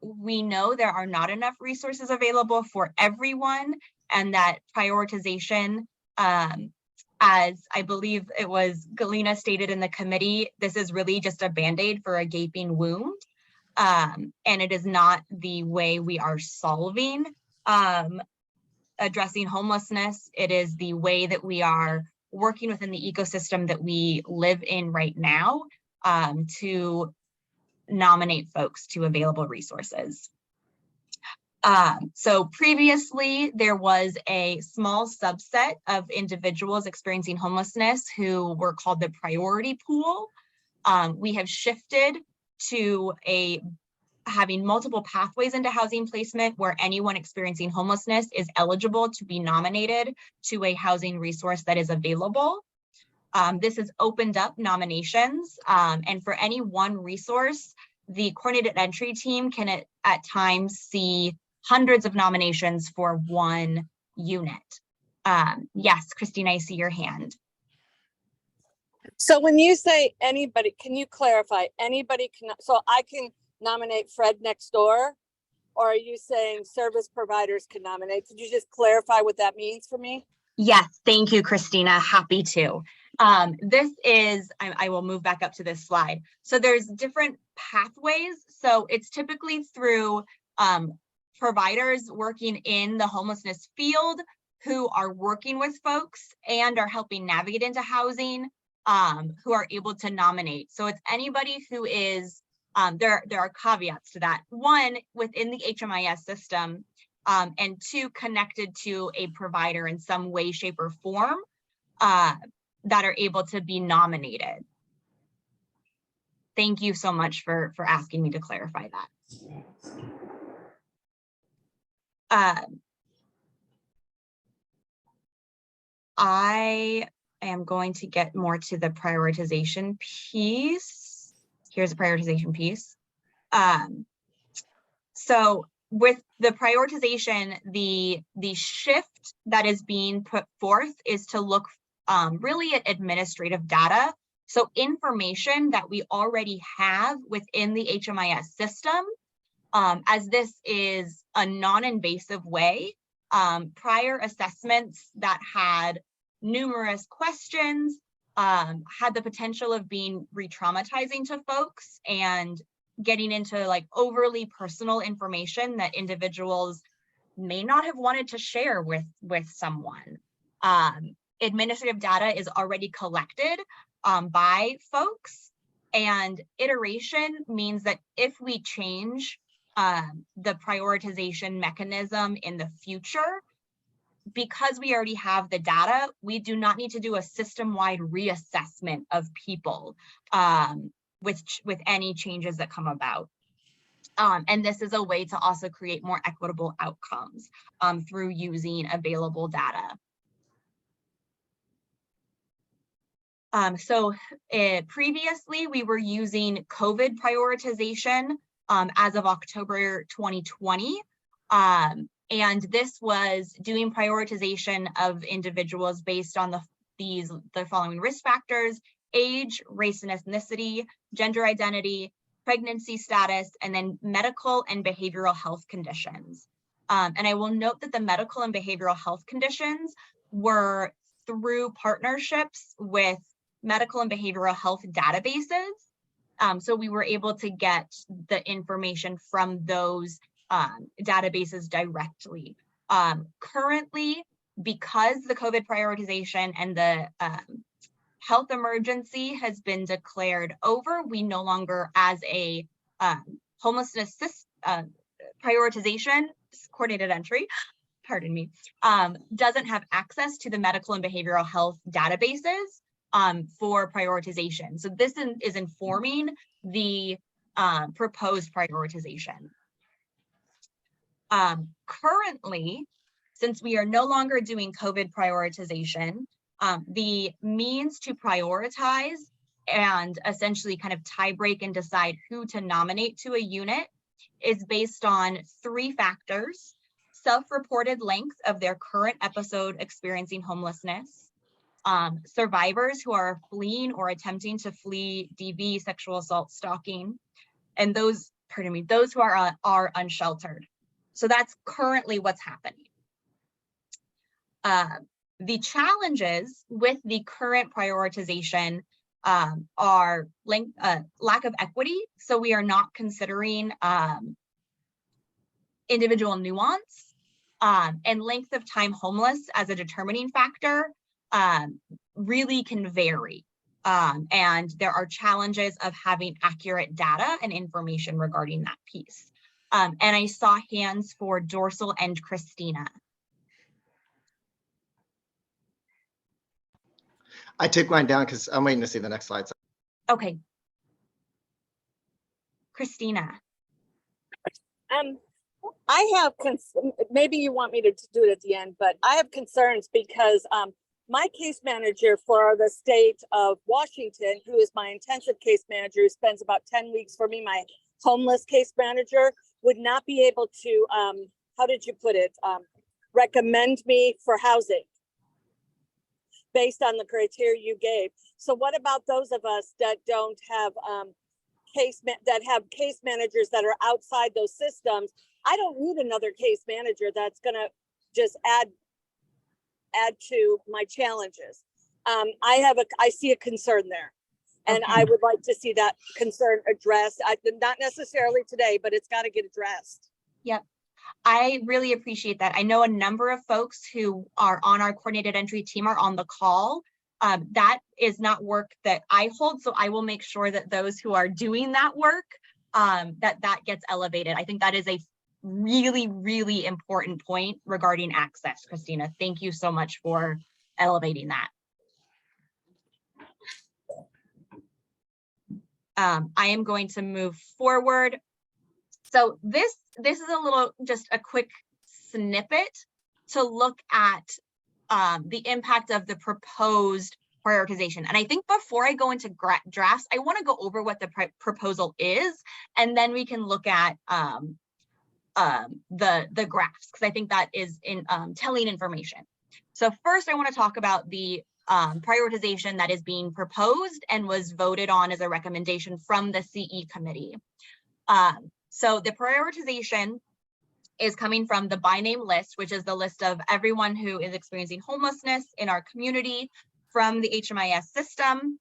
we know there are not enough resources available for everyone, and that prioritization, as I believe it was Galina stated in the committee, this is really just a Band-Aid for a gaping wound. And it is not the way we are solving addressing homelessness. It is the way that we are working within the ecosystem that we live in right now to nominate folks to available resources. So previously, there was a small subset of individuals experiencing homelessness who were called the priority pool. We have shifted to having multiple pathways into housing placement where anyone experiencing homelessness is eligible to be nominated to a housing resource that is available. This has opened up nominations, and for any one resource, the coordinated entry team can at times see hundreds of nominations for one unit. Yes, Christine, I see your hand. So when you say anybody, can you clarify? Anybody can, so I can nominate Fred next door, or are you saying service providers can nominate? Could you just clarify what that means for me? Yes, thank you, Christina. Happy to. This is, I will move back up to this slide. So there's different pathways. So it's typically through providers working in the homelessness field who are working with folks and are helping navigate into housing, who are able to nominate. So it's anybody who is, there are caveats to that. One, within the HMIS system, and two, connected to a provider in some way, shape, or form that are able to be nominated. Thank you so much for asking me to clarify that. I am going to get more to the prioritization piece. Here's the prioritization piece. So with the prioritization, the shift that is being put forth is to look really at administrative data. So information that we already have within the HMIS system, as this is a non-invasive way, prior assessments that had numerous questions had the potential of being re-traumatizing to folks and getting into like overly personal information that individuals may not have wanted to share with someone. Administrative data is already collected by folks, and iteration means that if we change the prioritization mechanism in the future, because we already have the data, we do not need to do a system-wide reassessment of people with any changes that come about. And this is a way to also create more equitable outcomes through using available data. Previously, we were using COVID prioritization as of October 2020. And this was doing prioritization of individuals based on the following risk factors: age, race and ethnicity, gender identity, pregnancy status, and then medical and behavioral health conditions. And I will note that the medical and behavioral health conditions were through partnerships with medical and behavioral health databases. So we were able to get the information from those databases directly. Currently, because the COVID prioritization and the health emergency has been declared over, we no longer, as a homelessness prioritization coordinated entry, pardon me, doesn't have access to the medical and behavioral health databases for prioritization. So this is informing the proposed prioritization. Currently, since we are no longer doing COVID prioritization, the means to prioritize and essentially kind of tie break and decide who to nominate to a unit is based on 3 factors: self-reported length of their current episode experiencing homelessness, survivors who are fleeing or attempting to flee DV, sexual assault, stalking, and those who are unsheltered. So that's currently what's happening. The challenges with the current prioritization are lack of equity. So we are not considering individual nuance, and length of time homeless as a determining factor really can vary. And there are challenges of having accurate data and information regarding that piece. And I saw hands for Dorsal and Christina. I took mine down because I'm waiting to see the next slides. Okay. Christina. I have, maybe you want me to do it at the end, but I have concerns because my case manager for the state of Washington, who is my intensive case manager, who spends about 10 weeks for me, my homeless case manager, would not be able to, how did you put it, recommend me for housing based on the criteria you gave. So what about those of us that don't have that have case managers that are outside those systems? I don't need another case manager that's gonna just add to my challenges. I see a concern there. And Okay. I would like to see that concern addressed. Not necessarily today, but it's got to get addressed. Yep. I really appreciate that. I know a number of folks who are on our coordinated entry team are on the call. That is not work that I hold, so I will make sure that those who are doing that work, that gets elevated. I think that is a really, really important point regarding access, Christina. Thank you so much for elevating that. I am going to move forward. So this is just a quick snippet to look at the impact of the proposed prioritization. And I think before I go into drafts, I want to go over what the proposal is, and then we can look at the graphs, because I think that is telling information. So first, I want to talk about the prioritization that is being proposed and was voted on as a recommendation from the CE committee. So the prioritization is coming from the by name list, which is the list of everyone who is experiencing homelessness in our community from the HMIS system.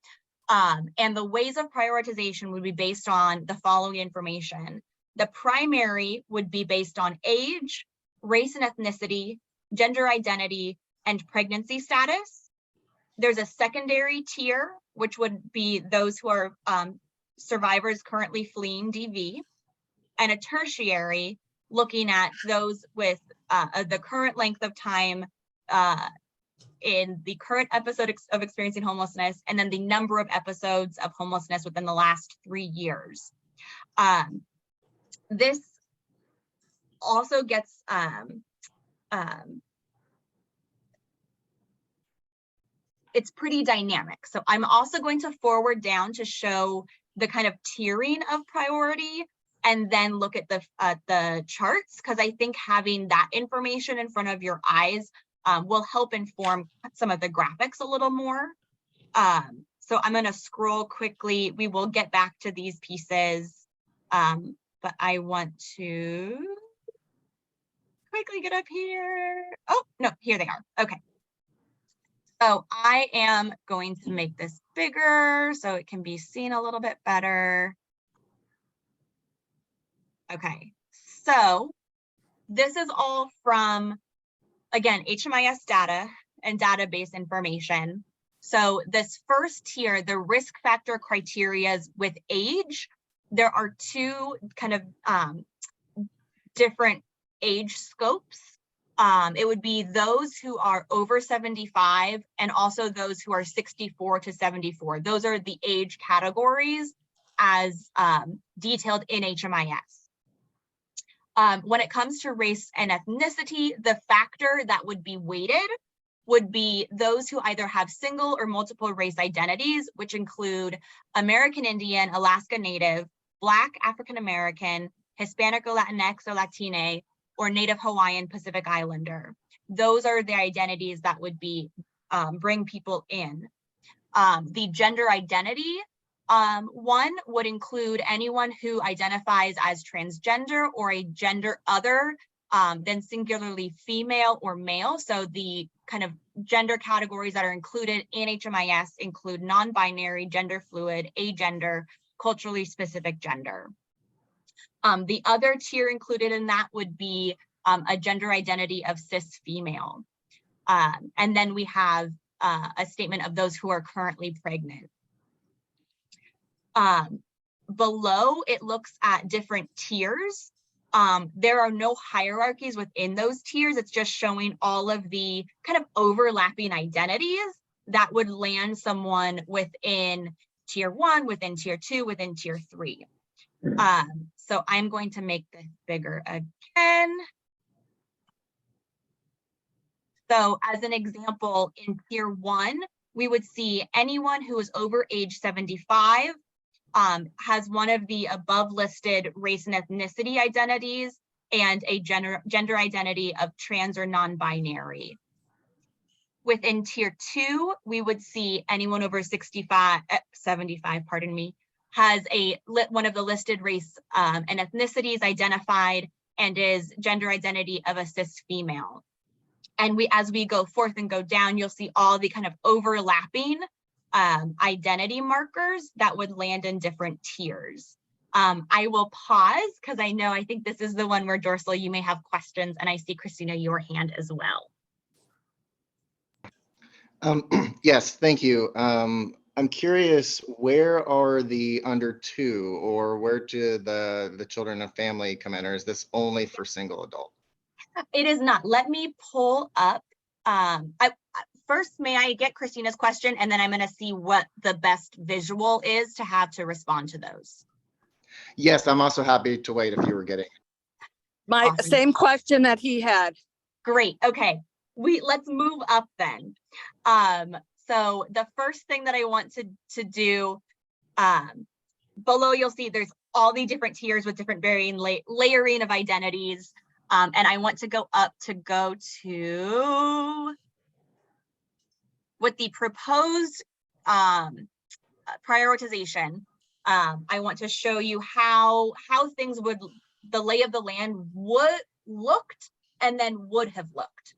And the ways of prioritization would be based on the following information. The primary would be based on age, race and ethnicity, gender identity, and pregnancy status. There's a secondary tier, which would be those who are survivors currently fleeing DV, and a tertiary looking at those with the current length of time in the current episode of experiencing homelessness, and then the number of episodes of homelessness within the last 3 years. This also gets it's pretty dynamic. So I'm also going to forward down to show the kind of tiering of priority and then look at the charts, because I think having that information in front of your eyes will help inform some of the graphics a little more. So I'm going to scroll quickly. We will get back to these pieces, but I want to quickly get up here. Oh, no, here they are. Okay. So I am going to make this bigger so it can be seen a little bit better. Okay, so this is all from, again, HMIS data and database information. So this first tier, the risk factor criterias with age, there are two kind of different age scopes. It would be those who are over 75 and also those who are 64 to 74. Those are the age categories as detailed in HMIS. When it comes to race and ethnicity, the factor that would be weighted would be those who either have single or multiple race identities, which include American Indian, Alaska Native, Black, African American, Hispanic or Latinx or Latine, or Native Hawaiian Pacific Islander. Those are the identities that would be bring people in. The gender identity one would include anyone who identifies as transgender or a gender other than singularly female or male. So the kind of gender categories that are included in HMIS include non-binary, gender fluid, agender, culturally specific gender. The other tier included in that would be a gender identity of cis female. And then we have a statement of those who are currently pregnant. Below, it looks at different tiers. There are no hierarchies within those tiers. It's just showing all of the kind of overlapping identities that would land someone within tier 1, within tier 2, within tier 3. So I'm going to make this bigger again. So as an example, in tier 1, we would see anyone who is over age 75 has one of the above listed race and ethnicity identities and a gender identity of trans or non-binary. Within tier 2, we would see anyone over 75, pardon me, has one of the listed race and ethnicities identified and is gender identity of a cis female. And as we go forth and go down, you'll see all the kind of overlapping identity markers that would land in different tiers. I will pause because I think this is the one where Dorsal, you may have questions, and I see Christina, your hand as well. Yes, thank you. I'm curious, where are the under 2, or where do the children and family come in, or is this only for single adult? It is not. Let me pull up. First, may I get Christina's question, and then I'm going to see what the best visual is to have to respond to those. Yes, I'm also happy to wait if you were getting. My Awesome. same question that he had. Great. Okay. Let's move up then. So the first thing that I want to do, below you'll see there's all the different tiers with different varying layering of identities. And I want to go up to go to with the proposed prioritization. I want to show you how things would, the lay of the land would looked and then would have looked.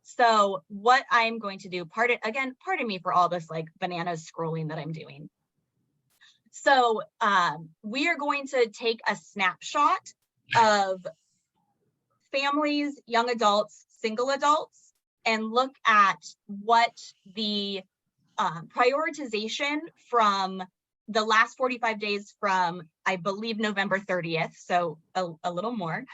So what I'm going to do, pardon me for all this like bananas scrolling that I'm doing. So we are going to take a snapshot of families, young adults, single adults, and look at what the prioritization from the last 45 days from, I believe, November 30th, so a little more.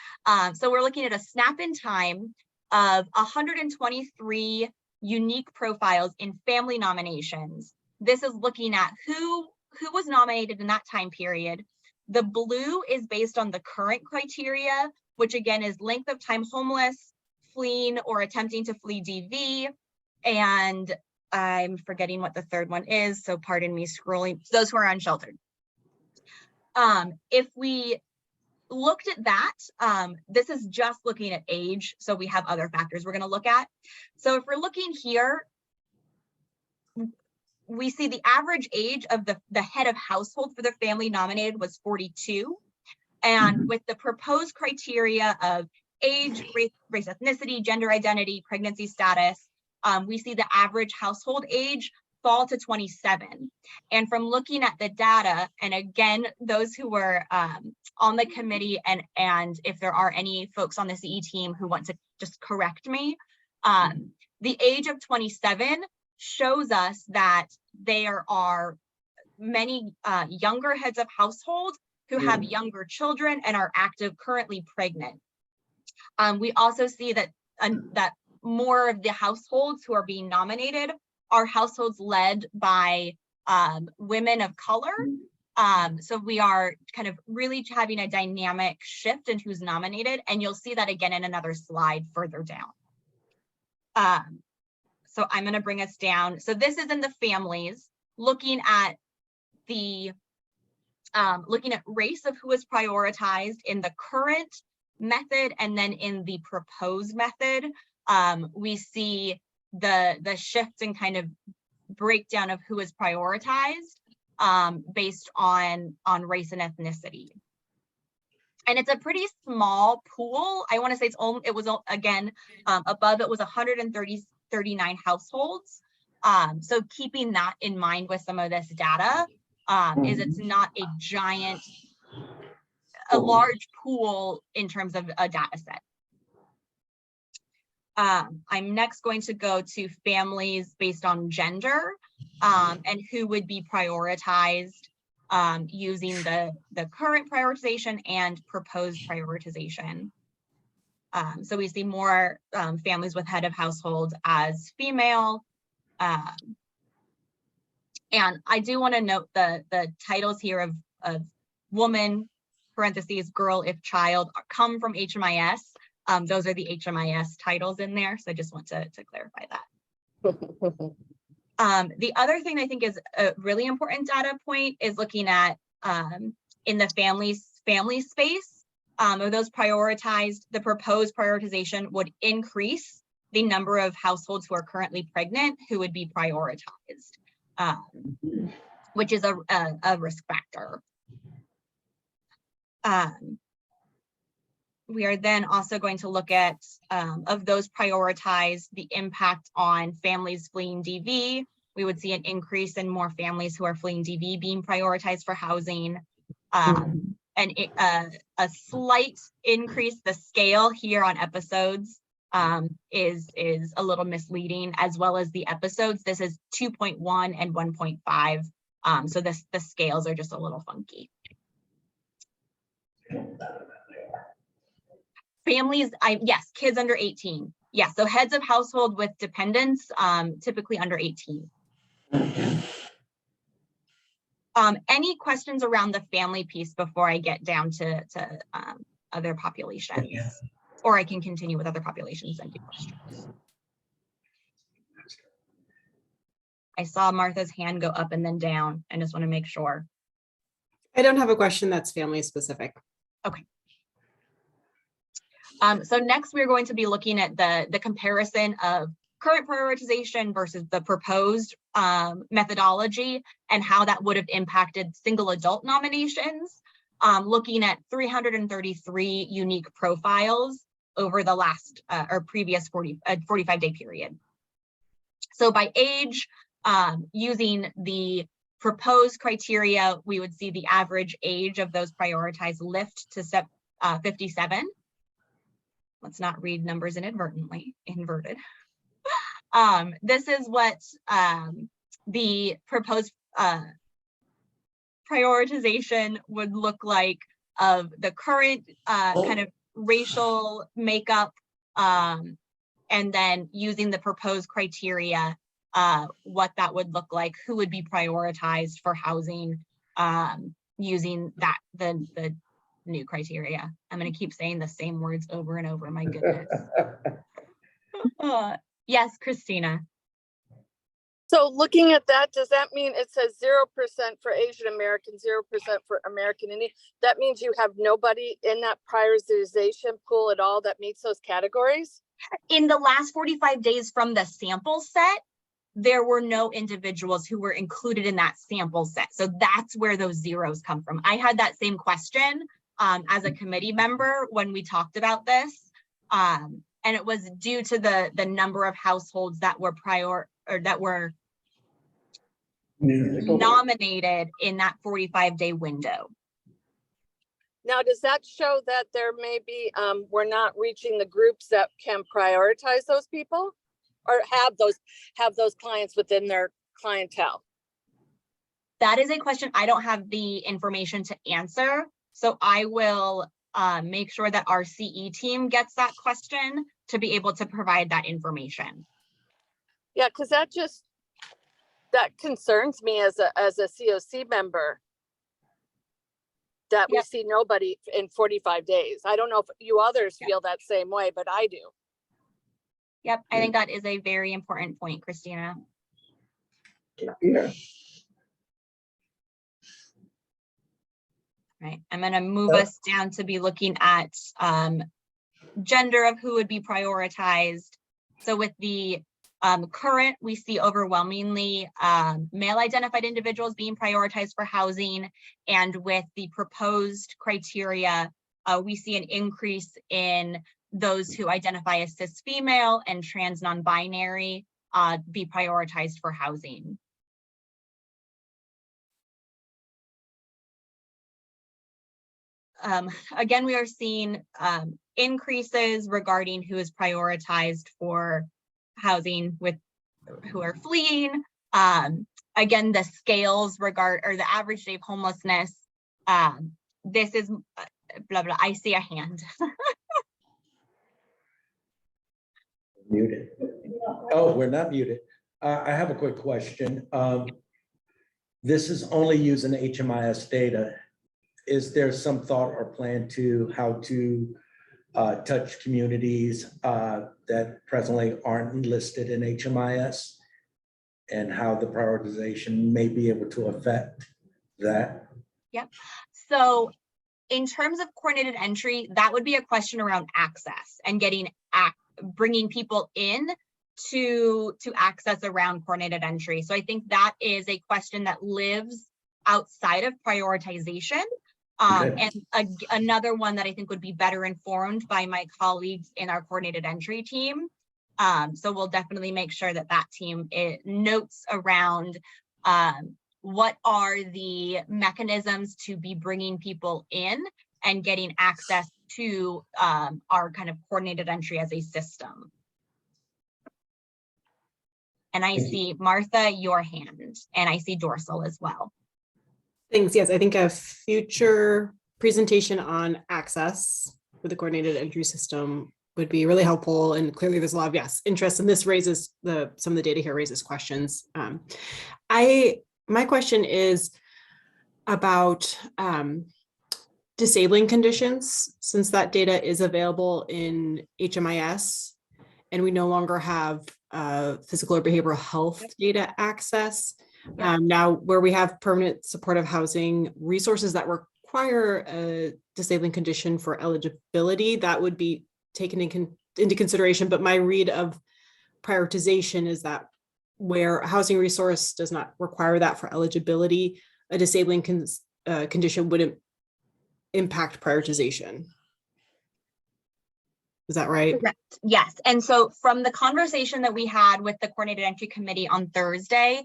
So we're looking at a snap in time of 123 unique profiles in family nominations. This is looking at who was nominated in that time period. The blue is based on the current criteria, which again is length of time homeless, fleeing or attempting to flee DV, and I'm forgetting what the third one is, so pardon me scrolling, those who are unsheltered. If we looked at that. This is just looking at age, so we have other factors we're going to look at. So if we're looking here, we see the average age of the head of household for the family nominated was 42. And with the proposed criteria of age, race, ethnicity, gender identity, pregnancy status, we see the average household age fall to 27. And from looking at the data, and again, those who were on the committee, and if there are any folks on the CE team who want to just correct me, the age of 27 shows us that there are many younger heads of household who have younger children and are currently pregnant. We also see that that more of the households who are being nominated are households led by women of color. So we are kind of really having a dynamic shift in who's nominated, and you'll see that again in another slide further down. So I'm going to bring us down. So this is in the families, looking at race of who is prioritized in the current method and then in the proposed method. We see the shift and kind of breakdown of who is prioritized based on race and ethnicity. And it's a pretty small pool. I want to say it was again above it was 139 households. So keeping that in mind with some of this data is it's not a giant, a large pool in terms of a data set. I'm next going to go to families based on gender and who would be prioritized using the current prioritization and proposed prioritization. So we see more families with head of household as female. And I do want to note the titles here of woman, parentheses, girl if child, come from HMIS. Those are the HMIS titles in there. So I just want to clarify that. The other thing I think is a really important data point is looking at in the family space, of those prioritized, the proposed prioritization would increase the number of households who are currently pregnant who would be prioritized, which is a risk factor. We are then also going to look at, of those prioritized, the impact on families fleeing DV. We would see an increase in more families who are fleeing DV being prioritized for housing. And a slight increase, the scale here on episodes is a little misleading, as well as the episodes. This is 2.1 and 1.5. So the scales are just a little funky. Families, yes, kids under 18. Yes, so heads of household with dependents, typically under 18. Any questions around the family piece before I get down to other populations? Or I can continue with other populations and do questions. I saw Martha's hand go up and then down. I just want to make sure. I don't have a question that's family specific. Okay. So next we're going to be looking at the comparison of current prioritization versus the proposed methodology and how that would have impacted single adult nominations, looking at 333 unique profiles over the last or previous 45-day period. So by age, using the proposed criteria, we would see the average age of those prioritized lift to 57. Let's not read numbers inadvertently, inverted. This is what the proposed prioritization would look like of the current kind of racial makeup, and then using the proposed criteria, what that would look like, who would be prioritized for housing using that the new criteria. I'm going to keep saying the same words over and over. My goodness. Yes, Christina. So looking at that, does that mean it says 0% for Asian American, 0% for American Indian? That means you have nobody in that prioritization pool at all that meets those categories? In the last 45 days from the sample set, there were no individuals who were included in that sample set. So that's where those zeros come from. I had that same question as a committee member when we talked about this. And it was due to the number of households that were nominated in that 45-day window. Now, does that show that there may be, we're not reaching the groups that can prioritize those people or have those clients within their clientele? That is a question I don't have the information to answer. So I will make sure that our CE team gets that question to be able to provide that information. Yeah, because that concerns me as a COC member, that we see nobody in 45 days. I don't know if you others feel that same way, but I do. Yep, I think that is a very important point, Christina. Yeah. Right, I'm gonna move us down to be looking at gender of who would be prioritized. So with the current, we see overwhelmingly male identified individuals being prioritized for housing. And with the proposed criteria, we see an increase in those who identify as cis female and trans non-binary be prioritized for housing. Again, we are seeing increases regarding who is prioritized for housing with who are fleeing. Again, the scales or the average day of homelessness. This is blah, blah. I see a hand. Muted. Oh, we're not muted. I have a quick question. This is only using HMIS data. Is there some thought or plan to how to touch communities that presently aren't listed in HMIS and how the prioritization may be able to affect that? Yep. So in terms of coordinated entry, that would be a question around access and bringing people in to access around coordinated entry. So I think that is a question that lives outside of prioritization. And another one that I think would be better informed by my colleagues in our coordinated entry team. So we'll definitely make sure that team notes around what are the mechanisms to be bringing people in and getting access to our kind of coordinated entry as a system. And I see Martha, your hand, and I see Dorsal as well. Thanks. Yes, I think a future presentation on access with the coordinated entry system would be really helpful. And clearly there's a lot of, interest, and this raises some of the data here raises questions. My question is about disabling conditions, since that data is available in HMIS and we no longer have physical or behavioral health data access. Now, where we have permanent supportive housing resources that require a disabling condition for eligibility, that would be taken into consideration. But my read of prioritization is that where a housing resource does not require that for eligibility, a disabling condition wouldn't impact prioritization. Is that right? Correct. Yes. And so from the conversation that we had with the coordinated entry committee on Thursday,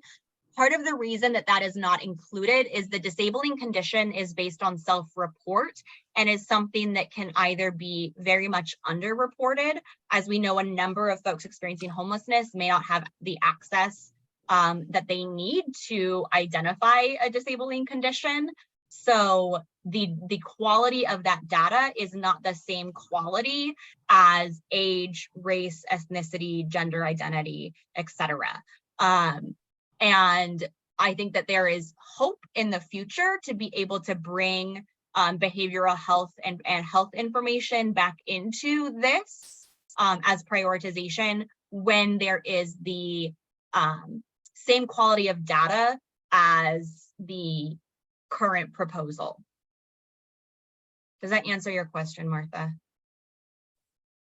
part of the reason that is not included is the disabling condition is based on self-report and is something that can either be very much underreported, as we know a number of folks experiencing homelessness may not have the access that they need to identify a disabling condition. So the quality of that data is not the same quality as age, race, ethnicity, gender identity, etc. And I think that there is hope in the future to be able to bring behavioral health and health information back into this as prioritization when there is the same quality of data as the current proposal. Does that answer your question, Martha?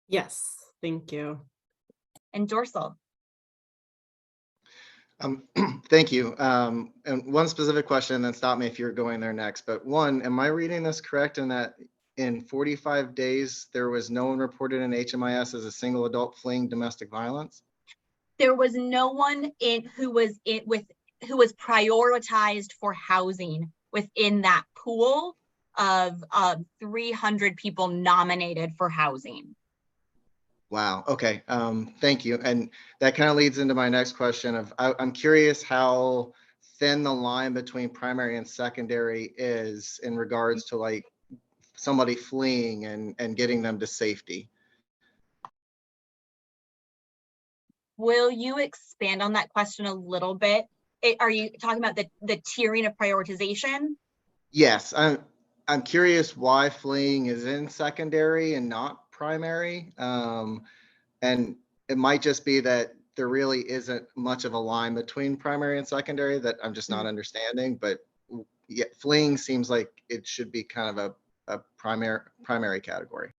Yes, thank you. And Dorsal? Thank you. And one specific question, then stop me if you're going there next. But one, am I reading this correct in that in 45 days, there was no one reported in HMIS as a single adult fleeing domestic violence? There was no one who was prioritized for housing within that pool of 300 people nominated for housing. Wow. Okay. Thank you. And that kind of leads into my next question of, I'm curious how thin the line between primary and secondary is in regards to like somebody fleeing and getting them to safety. Will you expand on that question a little bit? Are you talking about the tiering of prioritization? Yes. I'm curious why fleeing is in secondary and not primary. And it might just be that there really isn't much of a line between primary and secondary that I'm just not understanding, but yeah, fleeing seems like it should be kind of a primary category.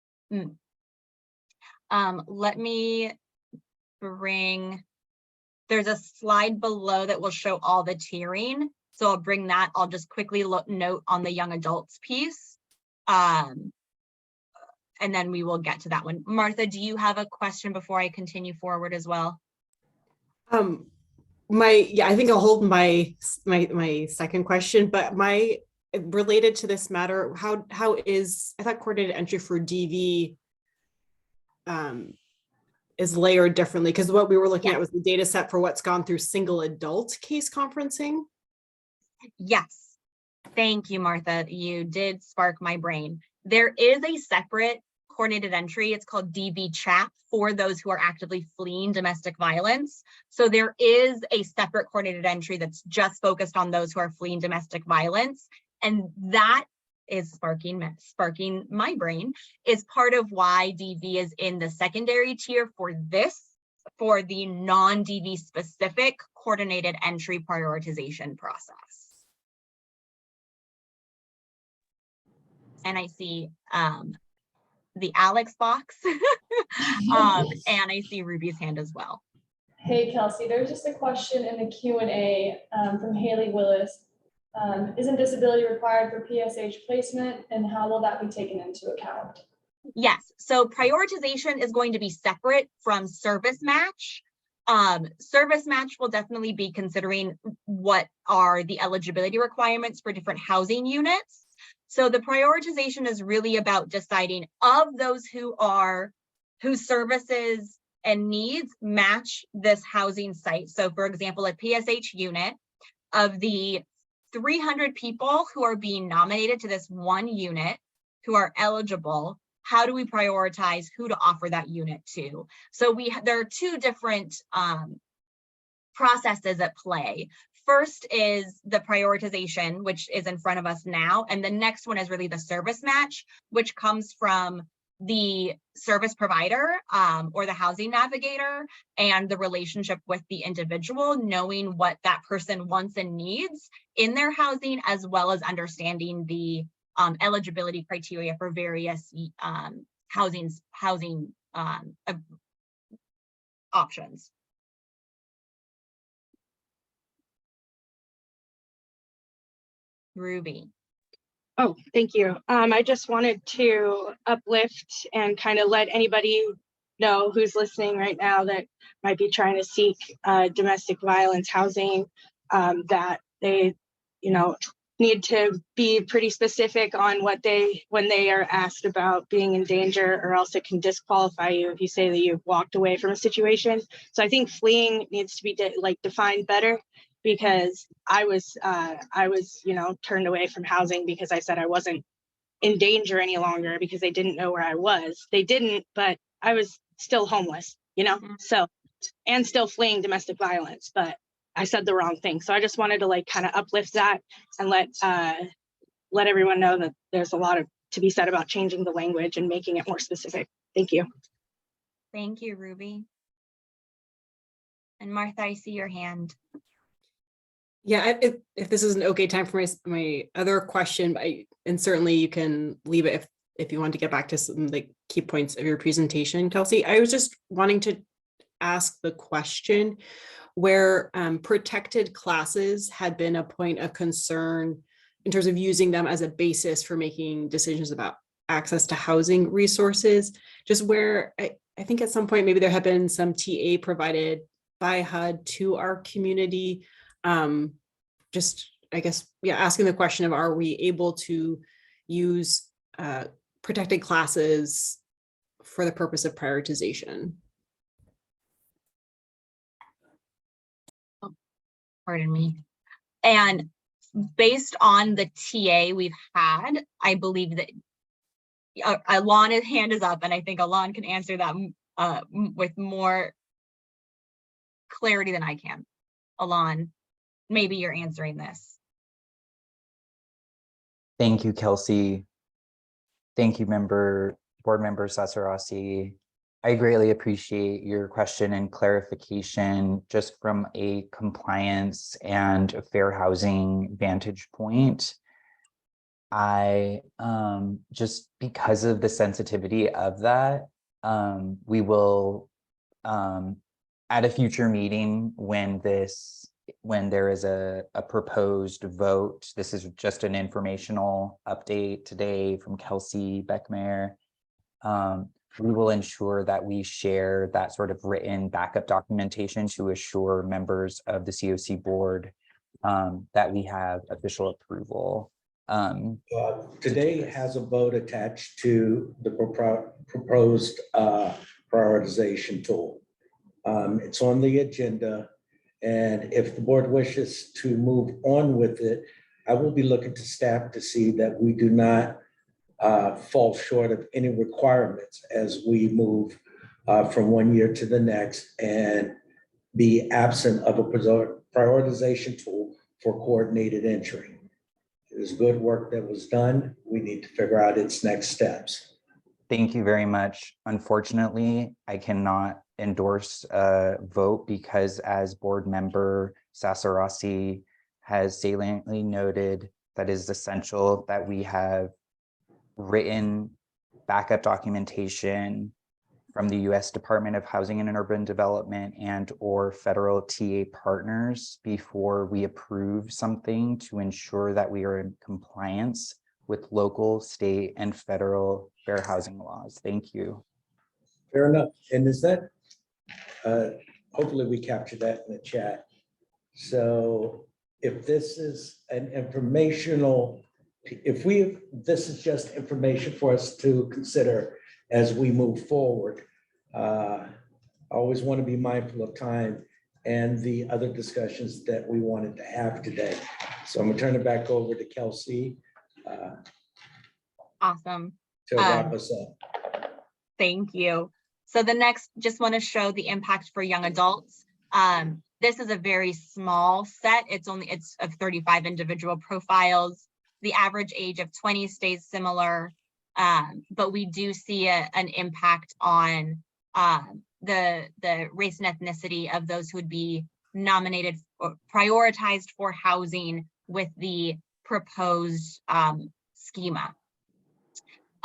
Let me bring, there's a slide below that will show all the tiering. So I'll bring that, I'll just quickly note on the young adults piece. And then we will get to that one. Martha, do you have a question before I continue forward as well? I think I'll hold my second question, but related to this matter, how is, I thought coordinated entry for DV is layered differently, because what we were looking at was the data set for what's gone through single adult case conferencing. Yes. Thank you, Martha. You did spark my brain. There is a separate coordinated entry. It's called DV chat for those who are actively fleeing domestic violence. So there is a separate coordinated entry that's just focused on those who are fleeing domestic violence. And that is sparking my brain, is part of why DV is in the secondary tier for the non-DV specific coordinated entry prioritization process. And I see the Alex box and I see Ruby's hand as well. Hey, Kelsey, there's just a question in the Q&A from Haley Willis. Isn't disability required for PSH placement, and how will that be taken into account? Yes, so prioritization is going to be separate from service match. Service match will definitely be considering what are the eligibility requirements for different housing units. So the prioritization is really about deciding of those whose services and needs match this housing site. So for example, a PSH unit, of the 300 people who are being nominated to this one unit who are eligible, how do we prioritize who to offer that unit to? So there are two different processes at play. First is the prioritization, which is in front of us now. And the next one is really the service match, which comes from the service provider or the housing navigator and the relationship with the individual, knowing what that person wants and needs in their housing, as well as understanding the eligibility criteria for various housing options. Ruby. Oh, thank you. I just wanted to uplift and kind of let anybody know who's listening right now that might be trying to seek domestic violence housing, that they, need to be pretty specific on when they are asked about being in danger, or else it can disqualify you if you say that you've walked away from a situation. So I think fleeing needs to be defined better, because I was turned away from housing because I said I wasn't in danger any longer, because they didn't know where I was. They didn't, but I was still homeless, so, and still fleeing domestic violence, but I said the wrong thing. So I just wanted to kind of uplift that and let everyone know that there's a lot to be said about changing the language and making it more specific. Thank you. Thank you, Ruby. And Martha, I see your hand. Yeah, if this is an okay time for my other question, and certainly you can leave it if you want to get back to some of the key points of your presentation, Kelsey. I was just wanting to ask the question where protected classes had been a point of concern in terms of using them as a basis for making decisions about access to housing resources, just where I think at some point maybe there had been some TA provided by HUD to our community. Just, I guess, yeah, asking the question of, are we able to use protected classes for the purpose of prioritization? Pardon me. And based on the TA we've had, I believe that Alon's hand is up, and I think Alon can answer that with more clarity than I can. Alon, maybe you're answering this. Thank you, Kelsey. Thank you, board member Sasarasi. I greatly appreciate your question and clarification just from a compliance and a fair housing vantage point. I just because of the sensitivity of that, we will at a future meeting when there is a proposed vote, this is just an informational update today from Kelsey Beckmeyer. We will ensure that we share that sort of written backup documentation to assure members of the COC board that we have official approval. Today has a vote attached to the proposed prioritization tool. It's on the agenda, and if the board wishes to move on with it, I will be looking to staff to see that we do not fall short of any requirements as we move from one year to the next and be absent of a prioritization tool for coordinated entry. It is good work that was done. We need to figure out its next steps. Thank you very much. Unfortunately, I cannot endorse a vote because, as board member Sasarasi has saliently noted, that it is essential that we have written backup documentation from the U.S. Department of Housing and Urban Development and/or federal TA partners before we approve something to ensure that we are in compliance with local, state, and federal fair housing laws. Thank you. Fair enough. And is that, hopefully we captured that in the chat. So if this is an informational, this is just information for us to consider as we move forward. I always want to be mindful of time and the other discussions that we wanted to have today. So I'm gonna turn it back over to Kelsey. Awesome. To wrap us up. Thank you. So the next, just want to show the impact for young adults. This is a very small set. It's of 35 individual profiles. The average age of 20 stays similar, but we do see an impact on the race and ethnicity of those who would be nominated or prioritized for housing with the proposed schema.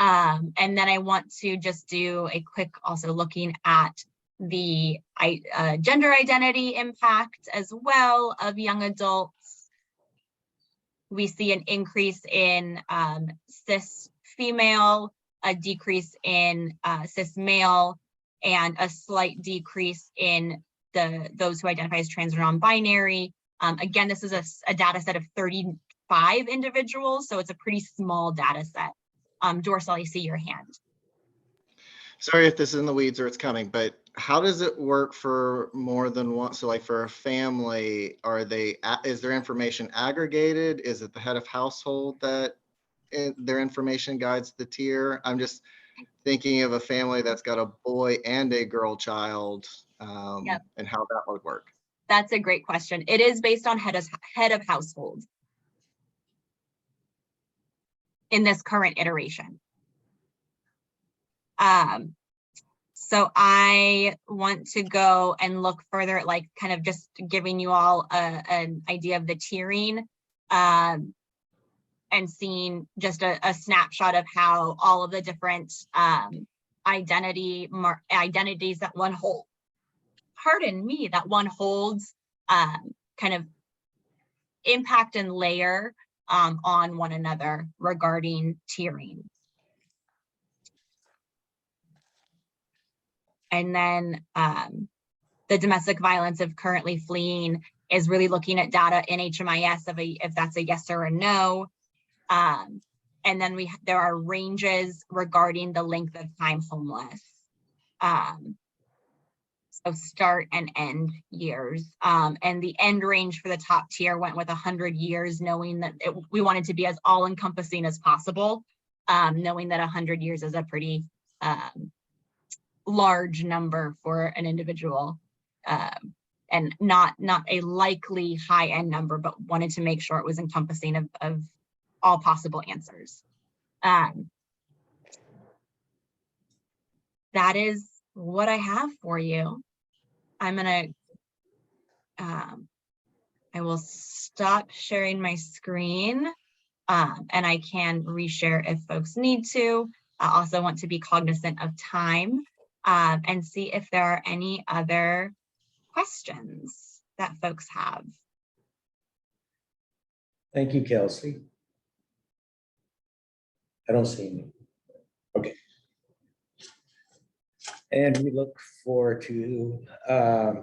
And then I want to just do a quick also looking at the gender identity impact as well of young adults. We see an increase in cis female, a decrease in cis male, and a slight decrease in those who identify as trans or non-binary. Again, this is a data set of 35 individuals, so it's a pretty small data set. Dorsal, I see your hand. Sorry if this is in the weeds or it's coming, but how does it work for more than one? So like for a family, is their information aggregated? Is it the head of household that their information guides the tier? I'm just thinking of a family that's got a boy and a girl child, Yep. and how that would work. That's a great question. It is based on head of household in this current iteration. So I want to go and look further at like kind of just giving you all an idea of the tiering and seeing just a snapshot of how all of the different identities that one holds, that one holds kind of impact and layer on one another regarding tiering. And then the domestic violence of currently fleeing is really looking at data in HMIS if that's a yes or a no. And then there are ranges regarding the length of time homeless. So start and end years. And the end range for the top tier went with 100 years, knowing that we wanted to be as all encompassing as possible, knowing that 100 years is a pretty large number for an individual, and not a likely high end number, but wanted to make sure it was encompassing of all possible answers. That is what I have for you. I'm gonna, I will stop sharing my screen, and I can reshare if folks need to. I also want to be cognizant of time and see if there are any other questions that folks have. Thank you, Kelsey. I don't see any. Okay. And we look forward to, I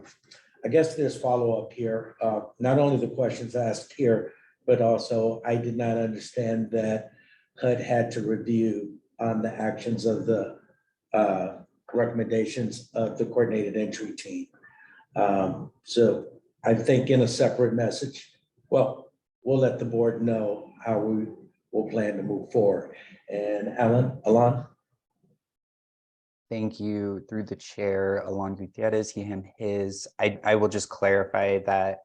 guess there's follow-up here. Not only the questions asked here, but also I did not understand that HUD had to review on the actions of the recommendations of the coordinated entry team. So I think in a separate message, well, we'll let the board know how we will plan to move forward. And Alon? Thank you. Through the chair, Alon Gutierrez, he, him, his. I will just clarify that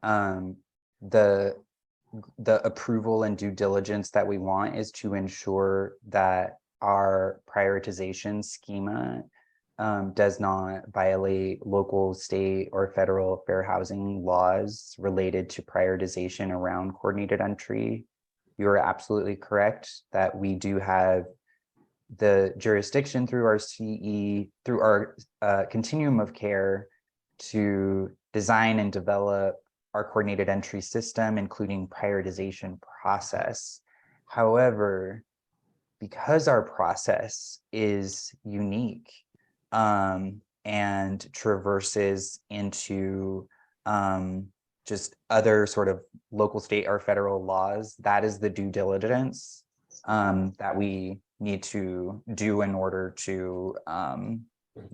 the approval and due diligence that we want is to ensure that our prioritization schema does not violate local, state, or federal fair housing laws related to prioritization around coordinated entry. You are absolutely correct that we do have the jurisdiction through our CE, through our continuum of care, to design and develop our coordinated entry system, including prioritization process. However, because our process is unique and traverses into just other sort of local, state, or federal laws, that is the due diligence that we need to do in order to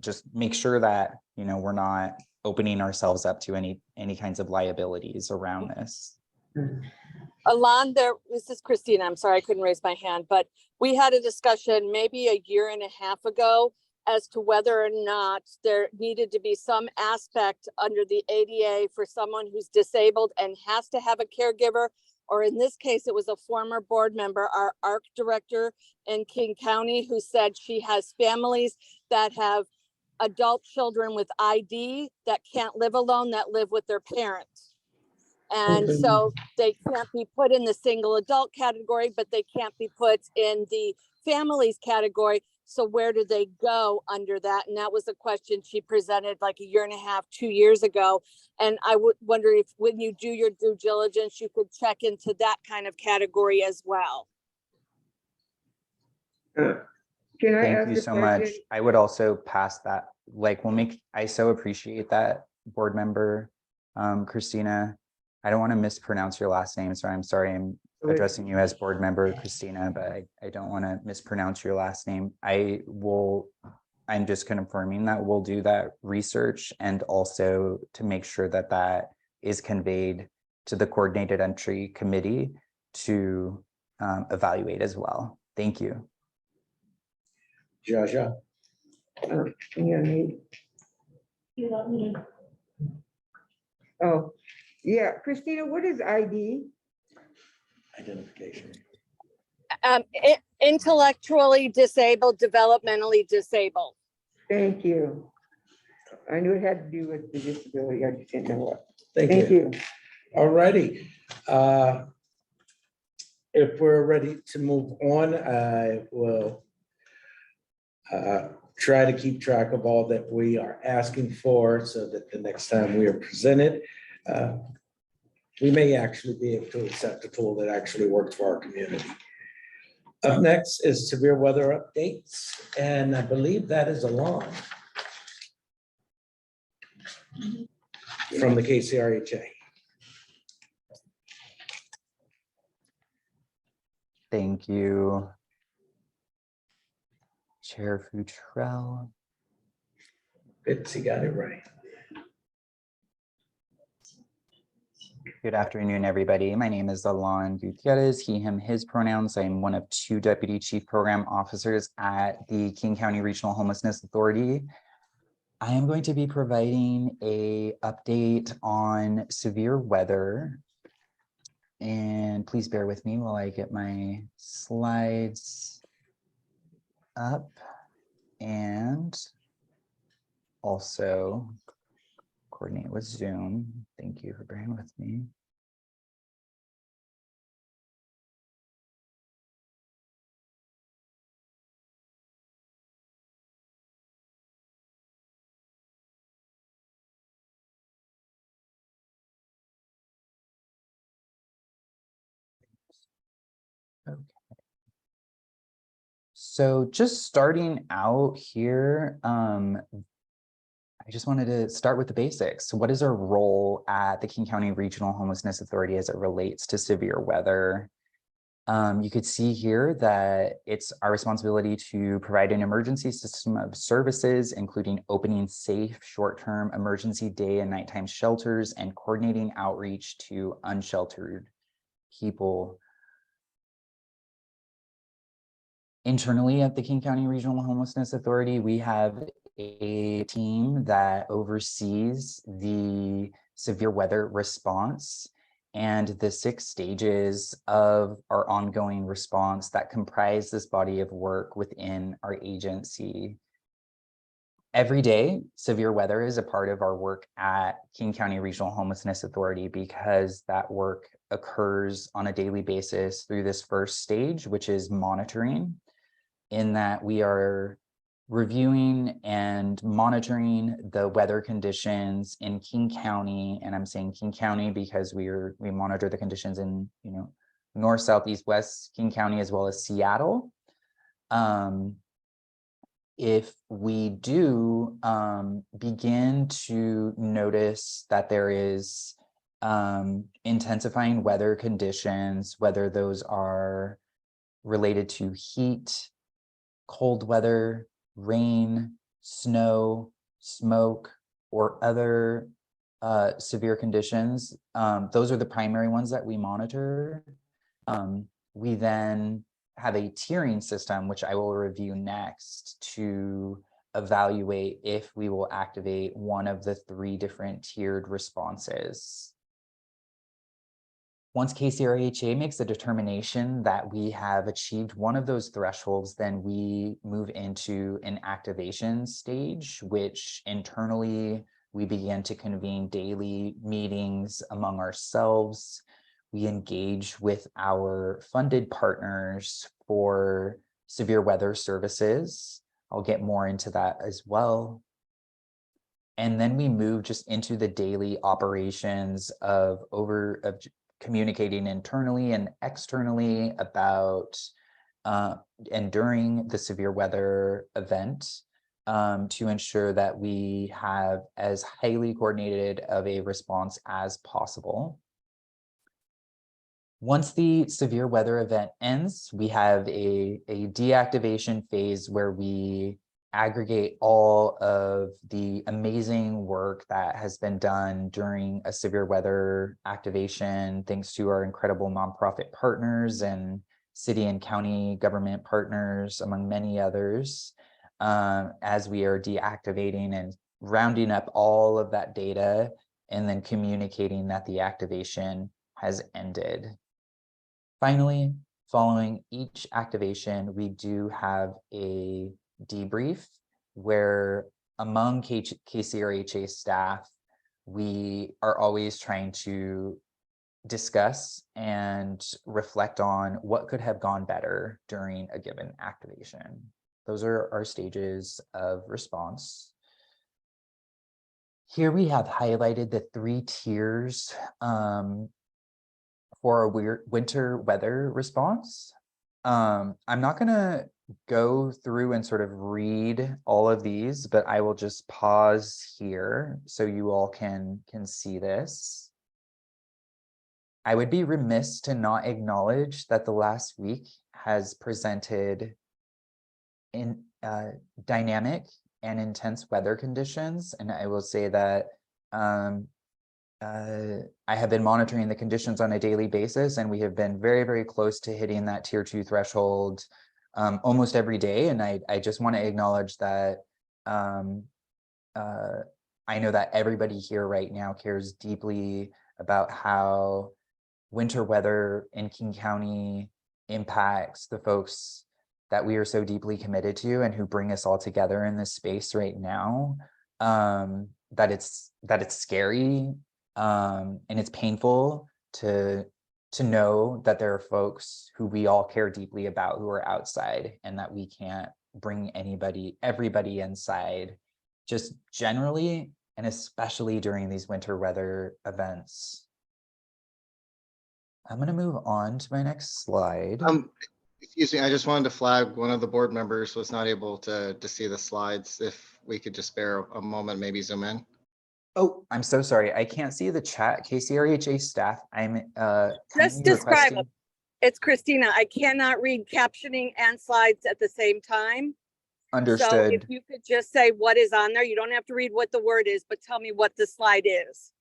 just make sure that, you know, we're not opening ourselves up to any kinds of liabilities around this. Alon, this is Christina. I'm sorry I couldn't raise my hand, but we had a discussion maybe a year and a half ago as to whether or not there needed to be some aspect under the ADA for someone who's disabled and has to have a caregiver, or in this case, it was a former board member, our ARC director in King County, who said she has families that have adult children with ID that can't live alone, that live with their parents. And so they can't be put in the single adult category, but they can't be put in the families category. So where do they go under that? And that was a question she presented like a year and a half, 2 years ago. And I would wonder if when you do your due diligence, you could check into that kind of category as well. Can I Thank ask you a so much. question? I would also pass that, like, I so appreciate that, board member, Christina. I don't want to mispronounce your last name, so I'm sorry I'm addressing you as board member Christina, but I don't want to mispronounce your last name. I'm just confirming that we'll do that research, and also to make sure that that is conveyed to the coordinated entry committee to evaluate as well. Thank you. Jaja? Oh, yeah, Christina, what is ID? Identification. Intellectually disabled, developmentally disabled. Thank you. I knew it had to do with the disability. I just didn't know what. Thank Thank you. you. All righty. If we're ready to move on, I will try to keep track of all that we are asking for so that the next time we are presented, we may actually be able to accept a tool that actually works for our community. Up next is severe weather updates, and I believe that is Alon from the KCRHA. Thank you, Chair Futrell. Bitsy got it right. Good afternoon, everybody. My name is Alon Gutierrez, he, him, his pronouns. I'm one of 2 Deputy Chief Program Officers at the King County Regional Homelessness Authority. I am going to be providing an update on severe weather. And please bear with me while I get my slides up and also coordinate with Zoom. Thank you for bearing with me. Okay. So just starting out here, I just wanted to start with the basics. What is our role at the King County Regional Homelessness Authority as it relates to severe weather? You could see here that it's our responsibility to provide an emergency system of services, including opening safe short-term emergency day and nighttime shelters and coordinating outreach to unsheltered people. Internally at the King County Regional Homelessness Authority, we have a team that oversees the severe weather response and the 6 stages of our ongoing response that comprise this body of work within our agency. Every day, severe weather is a part of our work at King County Regional Homelessness Authority because that work occurs on a daily basis through this first stage, which is monitoring, in that we are reviewing and monitoring the weather conditions in King County. And I'm saying King County because we monitor the conditions in, north, south, east, west King County, as well as Seattle. If we do begin to notice that there is intensifying weather conditions, whether those are related to heat, cold weather, rain, snow, smoke, or other severe conditions, those are the primary ones that we monitor. We then have a tiering system, which I will review next, to evaluate if we will activate one of the 3 different tiered responses. Once KCRHA makes a determination that we have achieved one of those thresholds, then we move into an activation stage, which internally we begin to convene daily meetings among ourselves. We engage with our funded partners for severe weather services. I'll get more into that as well. And then we move just into the daily operations of communicating internally and externally about and during the severe weather event to ensure that we have as highly coordinated of a response as possible. Once the severe weather event ends, we have a deactivation phase where we aggregate all of the amazing work that has been done during a severe weather activation, thanks to our incredible nonprofit partners and city and county government partners, among many others, as we are deactivating and rounding up all of that data and then communicating that the activation has ended. Finally, following each activation, we do have a debrief where among KCRHA staff, we are always trying to discuss and reflect on what could have gone better during a given activation. Those are our stages of response. Here we have highlighted the 3 tiers for a winter weather response. I'm not gonna go through and sort of read all of these, but I will just pause here so you all can see this. I would be remiss to not acknowledge that the last week has presented in dynamic and intense weather conditions. And I will say that I have been monitoring the conditions on a daily basis, and we have been very, very close to hitting that tier 2 threshold almost every day. And I just want to acknowledge that I know that everybody here right now cares deeply about how winter weather in King County impacts the folks that we are so deeply committed to and who bring us all together in this space right now. That it's scary and it's painful to know that there are folks who we all care deeply about who are outside, and that we can't bring everybody inside, just generally, and especially during these winter weather events. I'm going to move on to my next slide. Excuse me, I just wanted to flag one of the board members was not able to see the slides. If we could just spare a moment, maybe zoom in. Oh, I'm so sorry. I can't see the chat. KCRHA staff, I'm Just kindly describe requesting. it. It's Christina. I cannot read captioning and slides at the same time. So Understood. if you could just say what is on there, you don't have to read what the word is, but tell me what the slide is.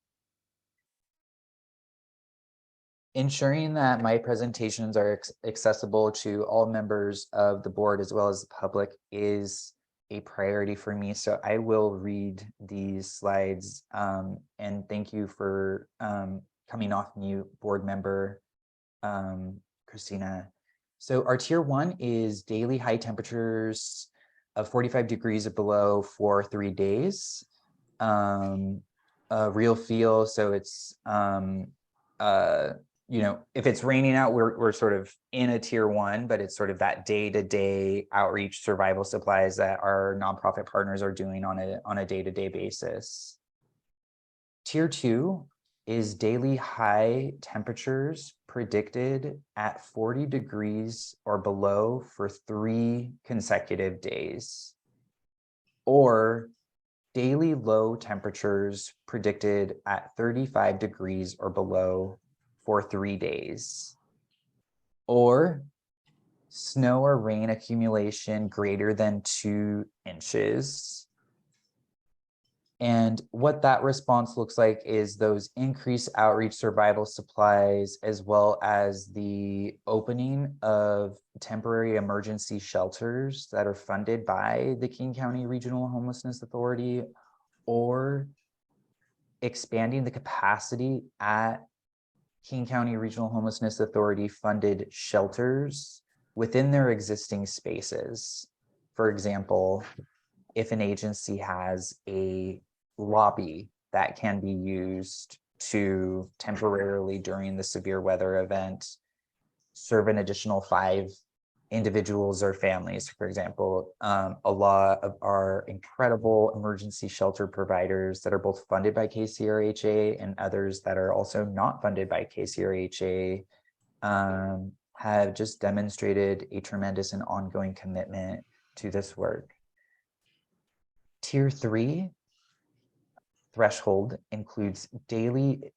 Ensuring that my presentations are accessible to all members of the board as well as the public is a priority for me. So I will read these slides, and thank you for coming off mute, board member Christina. So our tier 1 is daily high temperatures of 45 degrees or below for 3 days. Real feel, so it's you know, if it's raining out, we're sort of in a tier 1, but it's sort of that day-to-day outreach survival supplies that our nonprofit partners are doing on a day-to-day basis. Tier 2 is daily high temperatures predicted at 40 degrees or below for 3 consecutive days, or daily low temperatures predicted at 35 degrees or below for 3 days, or snow or rain accumulation greater than 2 inches. And what that response looks like is those increased outreach survival supplies, as well as the opening of temporary emergency shelters that are funded by the King County Regional Homelessness Authority, or expanding the capacity at King County Regional Homelessness Authority funded shelters within their existing spaces. For example, if an agency has a lobby that can be used to temporarily, during the severe weather event, serve an additional 5 individuals or families. For example, a lot of our incredible emergency shelter providers that are both funded by KCRHA and others that are also not funded by KCRHA have just demonstrated a tremendous and ongoing commitment to this work. Tier 3 threshold includes daily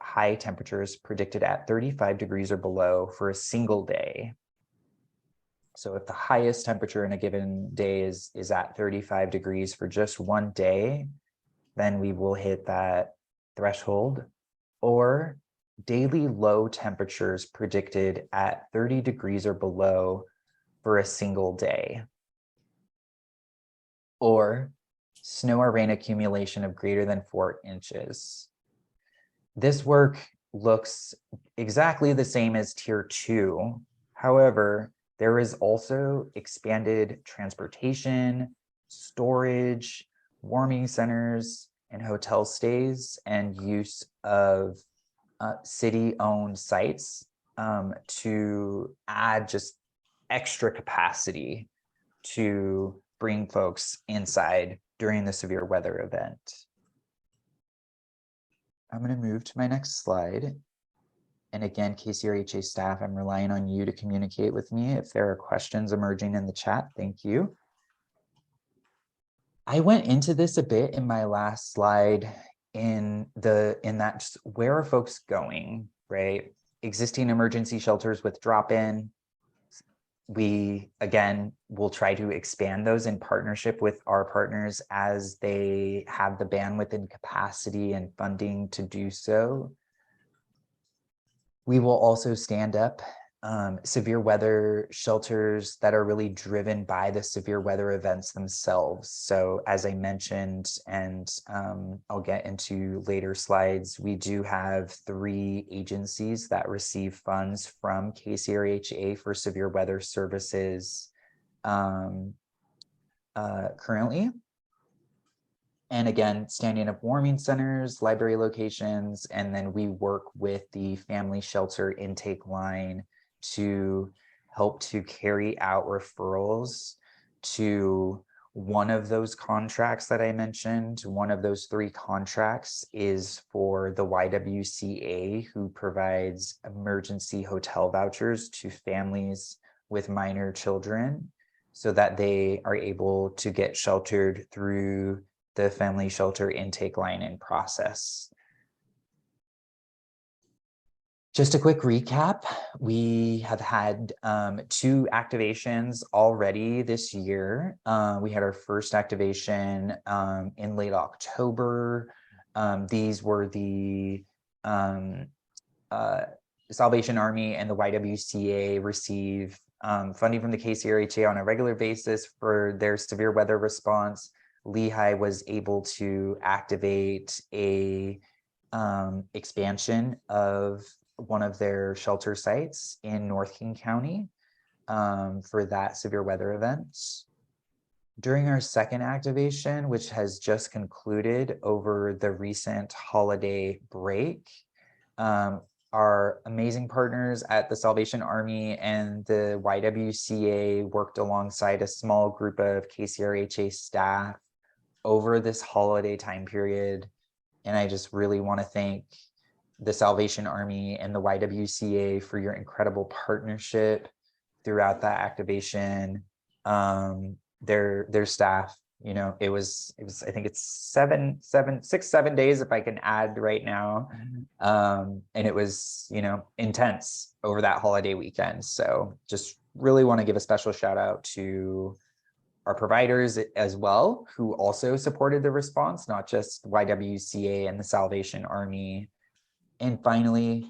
high temperatures predicted at 35 degrees or below for a single day. So if the highest temperature in a given day is at 35 degrees for just 1 day, then we will hit that threshold. Or daily low temperatures predicted at 30 degrees or below for a single day. Or snow or rain accumulation of greater than 4 inches. This work looks exactly the same as tier 2. However, there is also expanded transportation, storage, warming centers, and hotel stays, and use of city-owned sites to add just extra capacity to bring folks inside during the severe weather event. I'm going to move to my next slide. And again, KCRHA staff, I'm relying on you to communicate with me if there are questions emerging in the chat. Thank you. I went into this a bit in my last slide in that just where are folks going, right? Existing emergency shelters with drop-in. We, again, will try to expand those in partnership with our partners as they have the bandwidth and capacity and funding to do so. We will also stand up severe weather shelters that are really driven by the severe weather events themselves. So as I mentioned, and I'll get into later slides, we do have 3 agencies that receive funds from KCRHA for severe weather services currently. And again, standing up warming centers, library locations, and then we work with the family shelter intake line to help to carry out referrals to one of those contracts that I mentioned. One of those 3 contracts is for the YWCA, who provides emergency hotel vouchers to families with minor children so that they are able to get sheltered through the family shelter intake line and process. Just a quick recap, we have had 2 activations already this year. We had our first activation in late October. These were the Salvation Army and the YWCA receive funding from the KCRHA on a regular basis for their severe weather response. Lehigh was able to activate a expansion of one of their shelter sites in North King County for that severe weather event. During our second activation, which has just concluded over the recent holiday break, our amazing partners at the Salvation Army and the YWCA worked alongside a small group of KCRHA staff over this holiday time period. And I just really want to thank the Salvation Army and the YWCA for your incredible partnership throughout that activation. Their staff, you know, it was I think it's 6-7 days if I can add right now. And it was, you know, intense over that holiday weekend. So just really want to give a special shout out to our providers as well, who also supported the response, not just YWCA and the Salvation Army. And finally,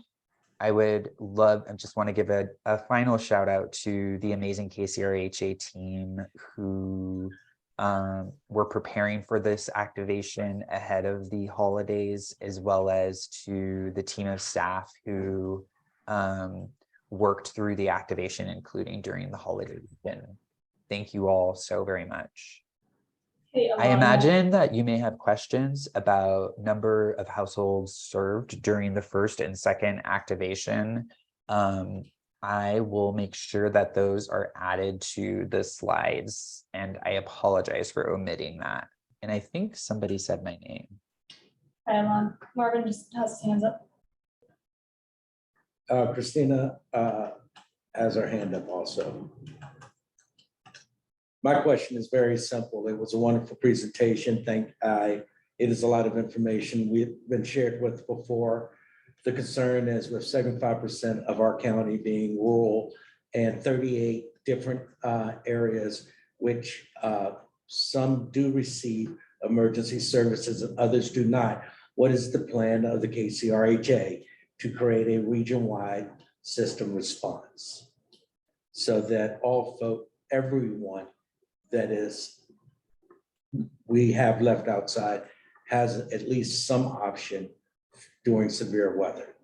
I just want to give a final shout out to the amazing KCRHA team who were preparing for this activation ahead of the holidays, as well as to the team of staff who worked through the activation, including during the holiday weekend. Thank you all so very much. Hey, I Alana. imagine that you may have questions about number of households served during the first and second activation. I will make sure that those are added to the slides, and I apologize for omitting that. And I think somebody said my name. Hi, Alana. Marvin just has his hands up. Christina has her hand up also. My question is very simple. It was a wonderful presentation. It is a lot of information we've been shared with before. The concern is with 75% of our county being rural and 38 different areas, which some do receive emergency services and others do not. What is the plan of the KCRHA to create a region-wide system response so that everyone that is we have left outside has at least some option during severe weather?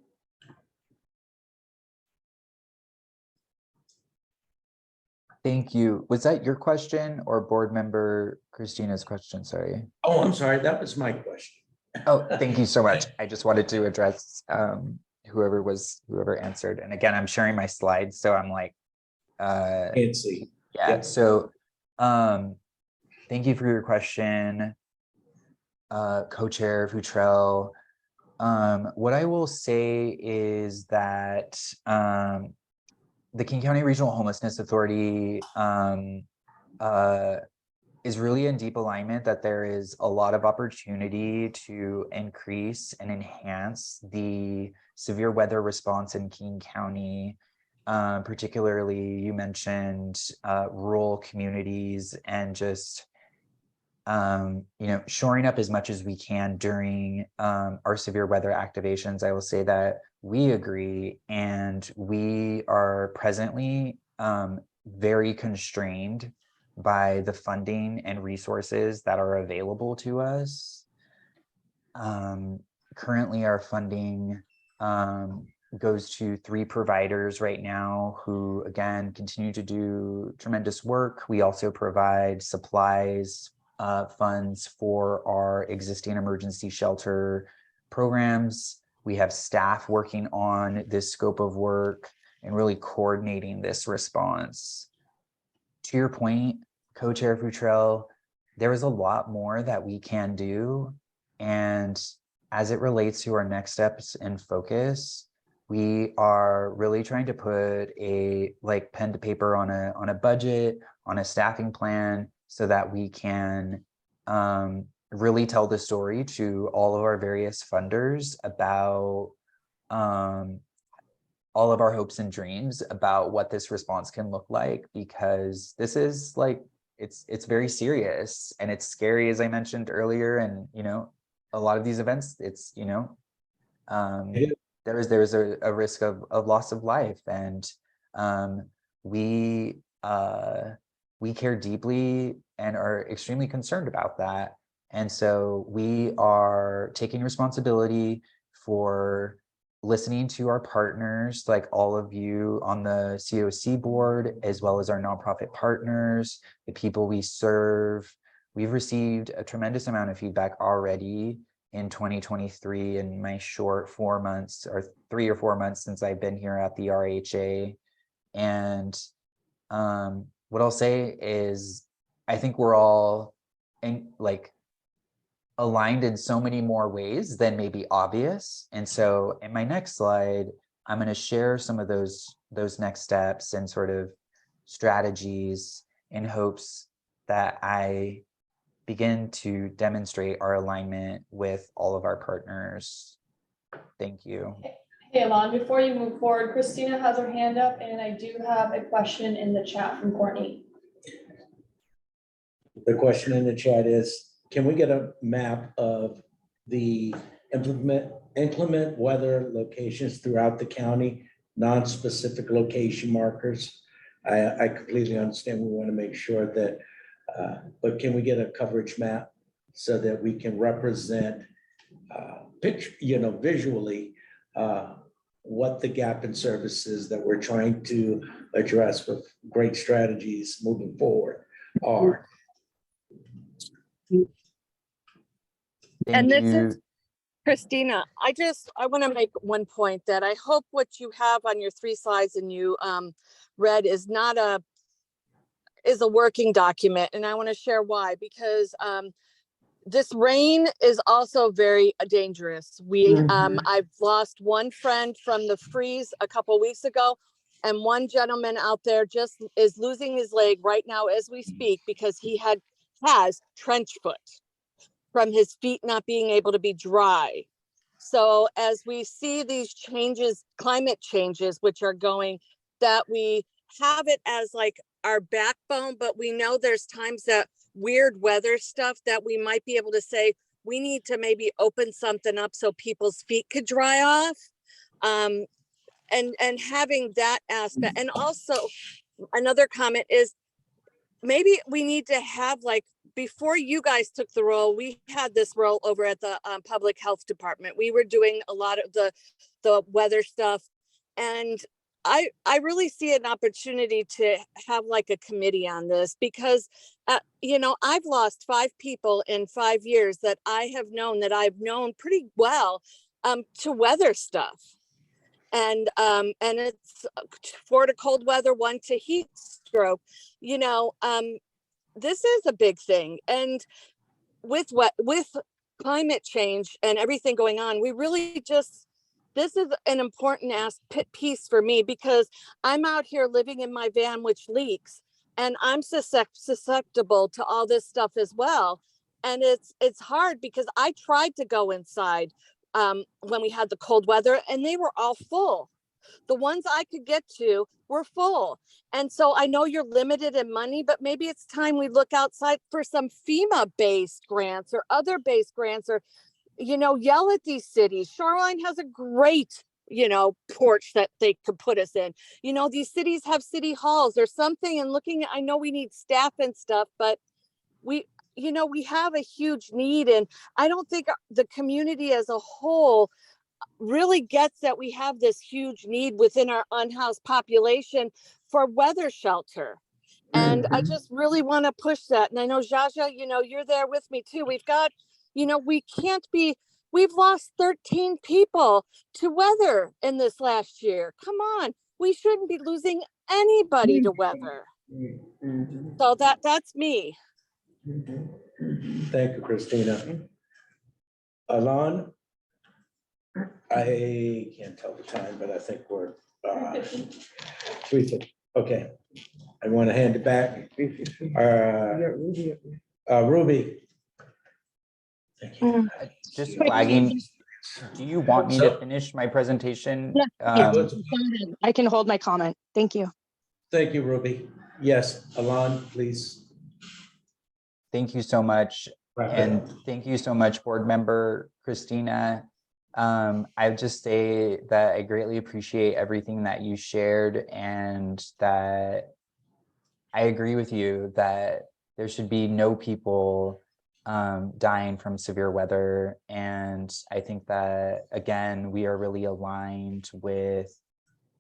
Thank you. Was that your question or board member Christina's question? Sorry. Oh, I'm sorry, that was my question. Oh, thank you so much. I just wanted to address whoever answered. And again, I'm sharing my slides, so I'm like, Can't see. yeah. Yep. So, thank you for your question, Co-Chair Futrell. What I will say is that the King County Regional Homelessness Authority is really in deep alignment that there is a lot of opportunity to increase and enhance the severe weather response in King County. Particularly, you mentioned rural communities and just shoring up as much as we can during our severe weather activations. I will say that we agree, and we are presently very constrained by the funding and resources that are available to us. Currently, our funding goes to 3 providers right now who, again, continue to do tremendous work. We also provide supplies, funds for our existing emergency shelter programs. We have staff working on this scope of work and really coordinating this response. To your point, Co-Chair Futrell, there is a lot more that we can do. And as it relates to our next steps and focus, we are really trying to put a pen to paper on a budget, on a staffing plan, so that we can really tell the story to all of our various funders about all of our hopes and dreams about what this response can look like, because this is it's very serious and it's scary, as I mentioned earlier. And a lot of these events, it's there's a risk of loss of life, and we care deeply and are extremely concerned about that. And so we are taking responsibility for listening to our partners, like all of you on the COC board, as well as our nonprofit partners, the people we serve. We've received a tremendous amount of feedback already in 2023 in my short 4 months or 3 or 4 months since I've been here at the RHA. And what I'll say is, I think we're all aligned in so many more ways than may be obvious. And so in my next slide, I'm going to share some of those next steps and sort of strategies in hopes that I begin to demonstrate our alignment with all of our partners. Thank you. Hey, Alon, before you move forward, Christina has her hand up, and I do have a question in the chat from Courtney. The question in the chat is, can we get a map of the inclement weather locations throughout the county, non-specific location markers? I completely understand we want to make sure that, but can we get a coverage map so that we can represent visually what the gap in services that we're trying to address with great strategies moving forward are? And this is Christina. I want to make one point that I hope what you have on your 3 slides and you read is a working document. And I want to share why, because this rain is also very dangerous. I've lost one friend from the freeze a couple weeks ago, and one gentleman out there just is losing his leg right now as we speak because he has trench foot from his feet not being able to be dry. So as we see these changes, climate changes, which are going, that we have it as our backbone, but we know there's times that weird weather stuff that we might be able to say, we need to maybe open something up so people's feet could dry off. And having that aspect. And also another comment is, maybe we need to have before you guys took the role, we had this role over at the public health department. We were doing a lot of the weather stuff, and I really see an opportunity to have like a committee on this because, you know, I've lost 5 people in 5 years that I've known pretty well, to weather stuff. And it's 4 to cold weather, 1 to heat stroke, you know, this is a big thing. And with climate change and everything going on, we really just, this is an important piece for me because I'm out here living in my van, which leaks, and I'm susceptible to all this stuff as well. And it's hard because I tried to go inside when we had the cold weather, and they were all full. The ones I could get to were full. And so I know you're limited in money, but maybe it's time we look outside for some FEMA based grants or other based grants, or, you know, yell at these cities. Shoreline has a great, you know, porch that they could put us in. You know, these cities have city halls or something. And looking at, I know we need staff and stuff, but we, you know, we have a huge need. And I don't think the community as a whole really gets that we have this huge need within our unhoused population for weather shelter. And I just really want to push that. And I know, Jaja, you know, you're there with me too. We've got, you know, we've lost 13 people to weather in this last year. Come on, we shouldn't be losing anybody to weather. So that's me. Thank you, Christina. Alon? I can't tell the time, but I think we're 3:50. Okay. I want to hand it back. Ruby. Thank you. Just flagging, do you want me to finish my presentation? Yeah, I can hold my comment. Thank you. Thank you, Ruby. Yes, Alon, please. Thank you so much. And thank you so much, board member Christina. I would just say that I greatly appreciate everything that you shared, and that I agree with you that there should be no people dying from severe weather. And I think that, again, we are really aligned with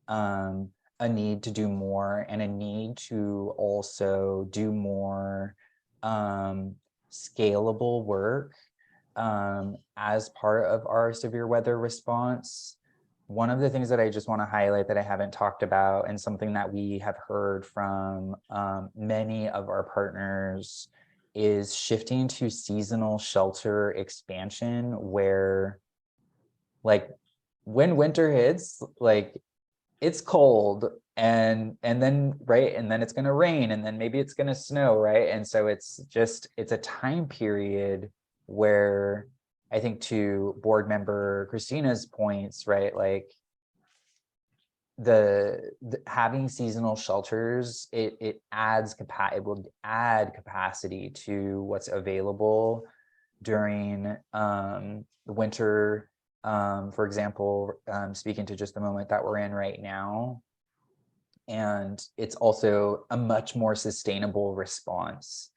a need to do more, and a need to also do more scalable work as part of our severe weather response. One of the things that I just want to highlight that I haven't talked about, and something that we have heard from many of our partners, is shifting to seasonal shelter expansion, where, like, when winter hits, like, it's cold, and then right, and then it's going to rain, and then maybe it's going to snow, right? And so it's a time period where, I think, to board member Christina's points, right, like the having seasonal shelters, it will add capacity to what's available during the winter. For example, speaking to just the moment that we're in right now. And it's also a much more sustainable response.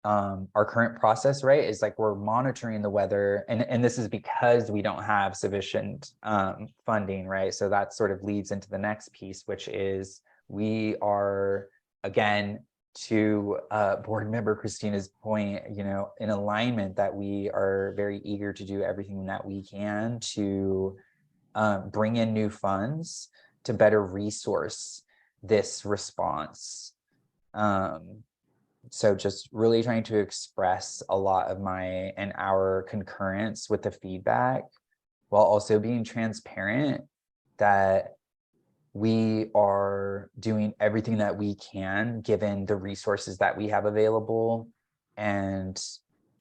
Our current process, right, is like we're monitoring the weather, and this is because we don't have sufficient funding, right? So that sort of leads into the next piece, which is we are, again, to board member Christina's point, you know, in alignment that we are very eager to do everything that we can to bring in new funds to better resource this response. So just really trying to express a lot of my and our concurrence with the feedback, while also being transparent that we are doing everything that we can given the resources that we have available. And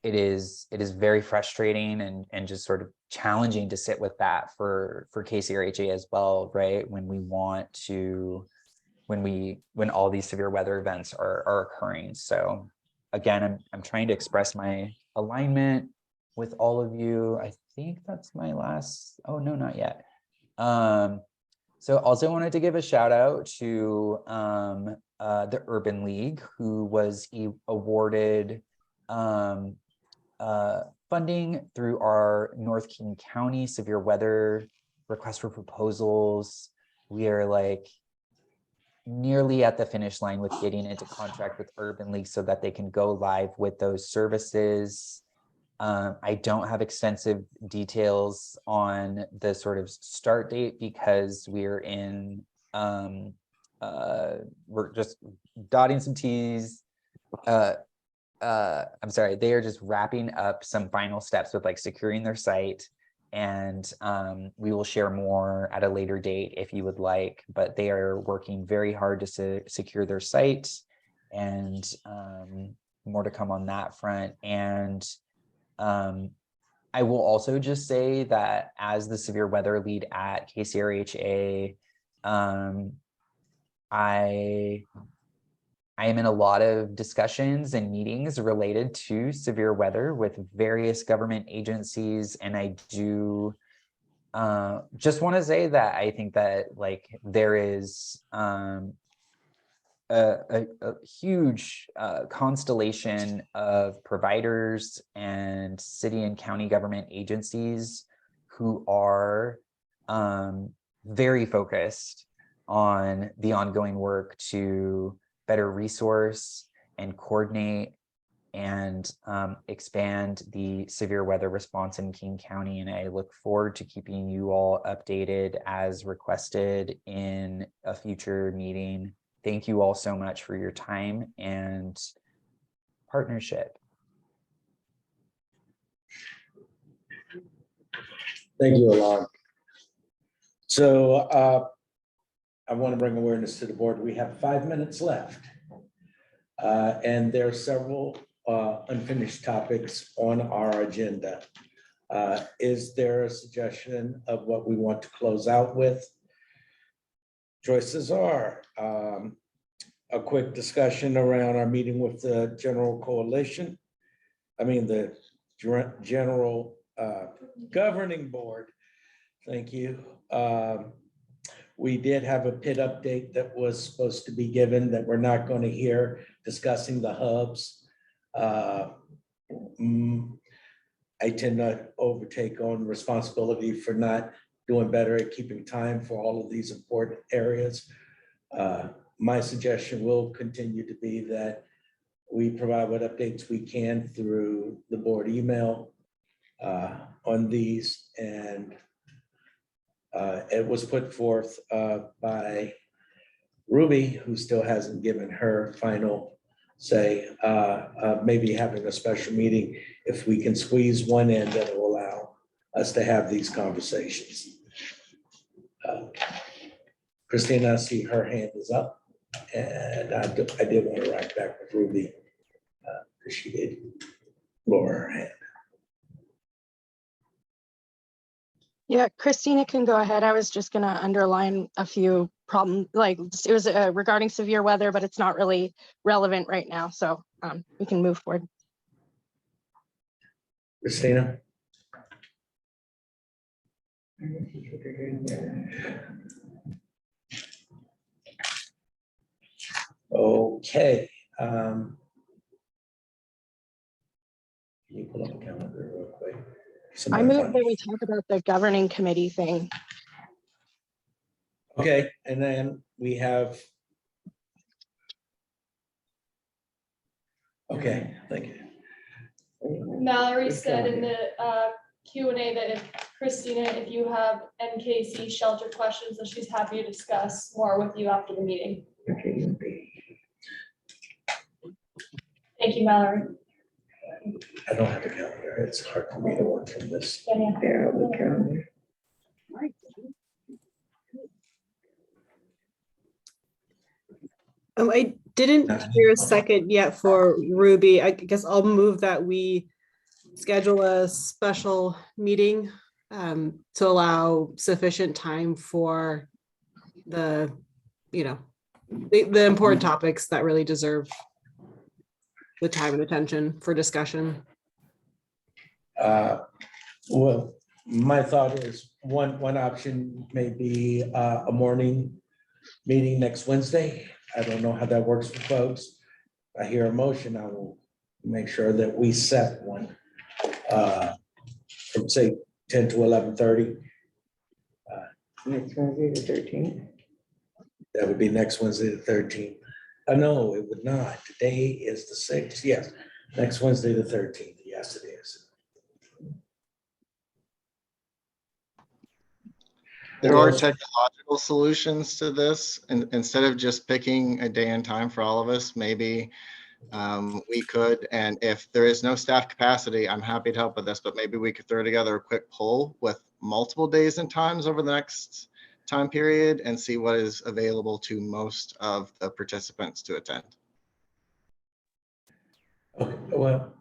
it is very frustrating and just sort of challenging to sit with that for KCRHA as well, right? When we want to, when all these severe weather events are occurring. So again, I'm trying to express my alignment with all of you. I think that's my last, oh no, not yet. So also wanted to give a shout out to the Urban League, who was awarded funding through our North King County Severe Weather Request for Proposals we are like nearly at the finish line with getting into contract with Urban League so that they can go live with those services. I don't have extensive details on the sort of start date because we're just dotting some T's. I'm sorry, they are just wrapping up some final steps with like securing their site. And we will share more at a later date if you would like, but they are working very hard to secure their site, and more to come on that front. And I will also just say that as the severe weather lead at KCRHA, I am in a lot of discussions and meetings related to severe weather with various government agencies. And I do just want to say that I think that like there is a huge constellation of providers and city and county government agencies who are very focused on the ongoing work to better resource and coordinate and expand the severe weather response in King County. And I look forward to keeping you all updated as requested in a future meeting. Thank you all so much for your time and partnership. Thank you, Alon. So I want to bring awareness to the board. We have 5 minutes left. And there are several unfinished topics on our agenda. Is there a suggestion of what we want to close out with? Choices are a quick discussion around our meeting with the General Coalition. The General Governing Board. Thank you. We did have a PIT update that was supposed to be given that we're not going to hear, discussing the hubs. I tend to overtake on responsibility for not doing better at keeping time for all of these important areas. My suggestion will continue to be that we provide what updates we can through the board email on these, and it was put forth by Ruby, who still hasn't given her final say, maybe having a special meeting if we can squeeze one in that will allow us to have these conversations. Christina, I see her hand is up, and I did want to write back with Ruby because she did lower her hand. Yeah, Christina can go ahead. I was just gonna underline a few problems, like it was regarding severe weather, but it's not really relevant right now. So we can move forward. Christina? Okay. Can you pull up a calendar real quick? I move that we talk about the governing committee thing. Okay, and then we have. Okay, thank you. Mallory said in the Q&A that if Christina, if you have NKC shelter questions, that she's happy to discuss more with you after the meeting. Thank you, Mallory. I don't have a calendar. It's hard for me to work from this. Yeah, the calendar. I didn't hear a second yet for Ruby. I guess I'll move that we schedule a special meeting to allow sufficient time for the important topics that really deserve the time and attention for discussion. Well, my thought is one option may be a morning meeting next Wednesday. I don't know how that works for folks. I hear a motion, I will make sure that we set one from say 10 to 11:30. Next Wednesday, the 13th. That would be next Wednesday, the 13th. No, it would not. Today is the 6th. Yes, next Wednesday, the 13th. Yes, it is. There are technological solutions to this, and instead of just picking a day and time for all of us, maybe we could, and if there is no staff capacity, I'm happy to help with this, but maybe we could throw together a quick poll with multiple days and times over the next time period and see what is available to most of the participants to attend. Okay, well,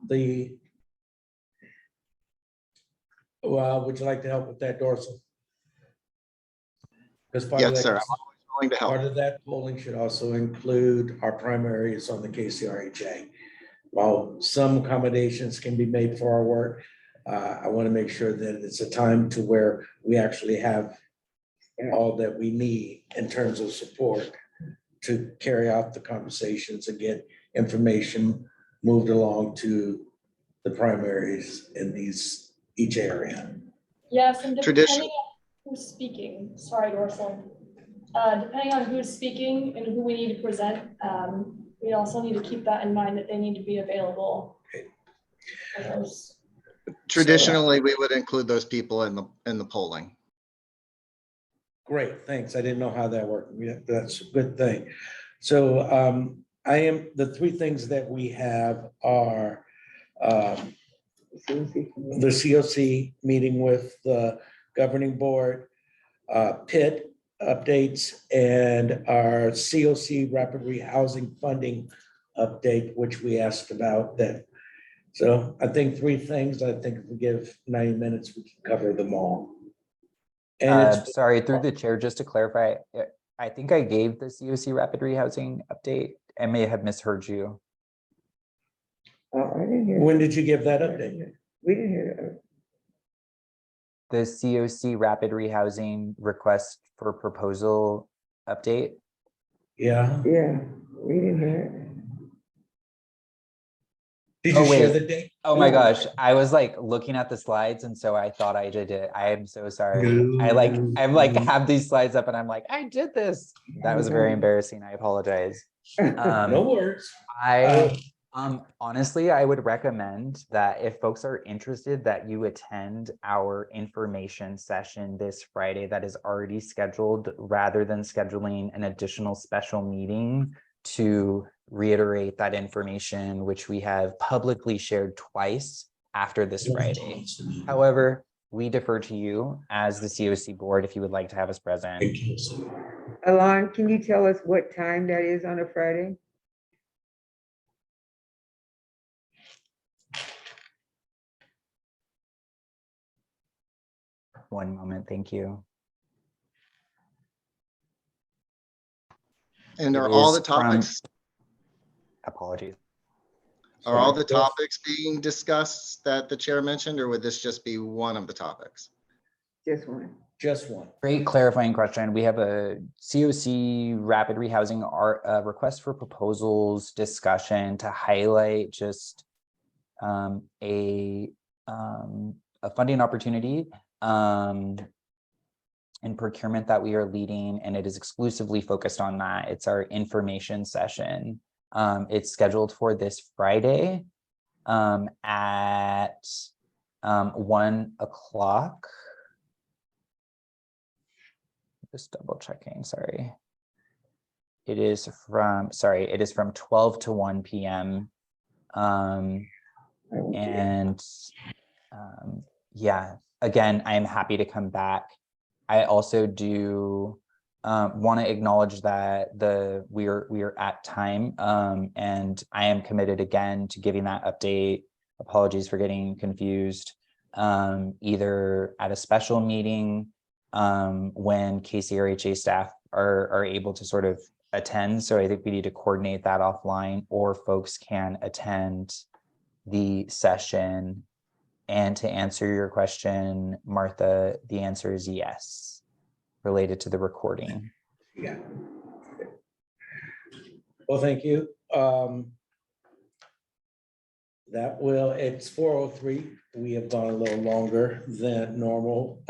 would you like to help with that, Dorsal? Because Yes, sir. I'm always willing to help. part of that polling should also include our primaries on the KCRHA. While some accommodations can be made for our work, I want to make sure that it's a time to where we actually have all that we need in terms of support to carry out the conversations and get information moved along to the primaries in each area. Yes, and depending Tradition- on who's speaking, sorry, Dorsal. Depending on who's speaking and who we need to present, we also need to keep that in mind that they need to be available. for those. Traditionally, we would include those people in the polling. Great, thanks. I didn't know how that worked. That's a good thing. So the three things that we have are the COC meeting with the governing board, PIT updates, and our COC rapid rehousing funding update, which we asked about that. So I think three things. I think if we give 90 minutes, we can cover them all. And Sorry, through the chair, just to clarify, I think I gave the COC rapid rehousing update. I may have misheard you. Oh, I didn't hear. when did you give that update? We didn't hear. The COC rapid rehousing request for proposal update. Yeah. Yeah, we didn't hear. Did you Oh, share wait. the date? Oh my gosh, I was like looking at the slides and so I thought I did it. I am so sorry. I'm like have these slides up and I'm like, I did this. That was very embarrassing. I apologize. No worries. Honestly, I would recommend that if folks are interested that you attend our information session this Friday that is already scheduled rather than scheduling an additional special meeting to reiterate that information, which we have publicly shared twice after this Friday. However, we defer to you as the COC board if you would like to have us present. Alon, can you tell us what time that is on a Friday? One moment, thank you. And are It all is the topics, apologies. are all the topics being discussed that the chair mentioned, or would this just be one of the topics? Just one. Just one. Great clarifying question. We have a COC rapid rehousing request for proposals discussion to highlight just a funding opportunity in procurement that we are leading, and it is exclusively focused on that. It's our information session. It's scheduled for this Friday at 1 o'clock. Just double checking, sorry. It is from 12 to 1 p.m. Yeah, again, I am happy to come back. I also do want to acknowledge that we are at time, and I am committed again to giving that update. Apologies for getting confused. Either at a special meeting when KCRHA staff are able to sort of attend. So I think we need to coordinate that offline, or folks can attend the session. And to answer your question, Martha, the answer is yes, related to the recording. Yeah. Well, thank you. It's 4:03. We have gone a little longer than normal.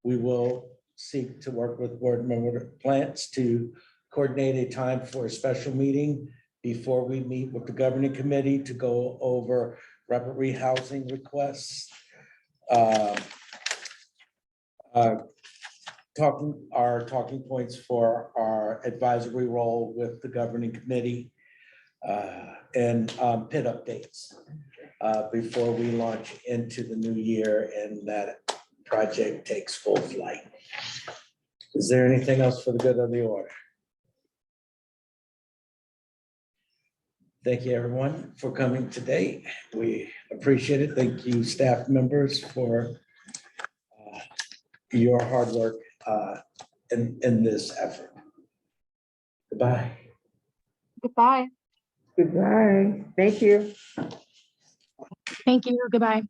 We will seek to work with board member plants to coordinate a time for a special meeting before we meet with the governing committee to go over rapid rehousing requests. Talking points for our advisory role with the governing committee and PIT updates before we launch into the new year and that project takes full flight. Is there anything else for the good of the order? Thank you, everyone, for coming today. We appreciate it. Thank you, staff members, for your hard work in this effort. Goodbye. Goodbye. Goodbye. Thank you. Thank you. Goodbye.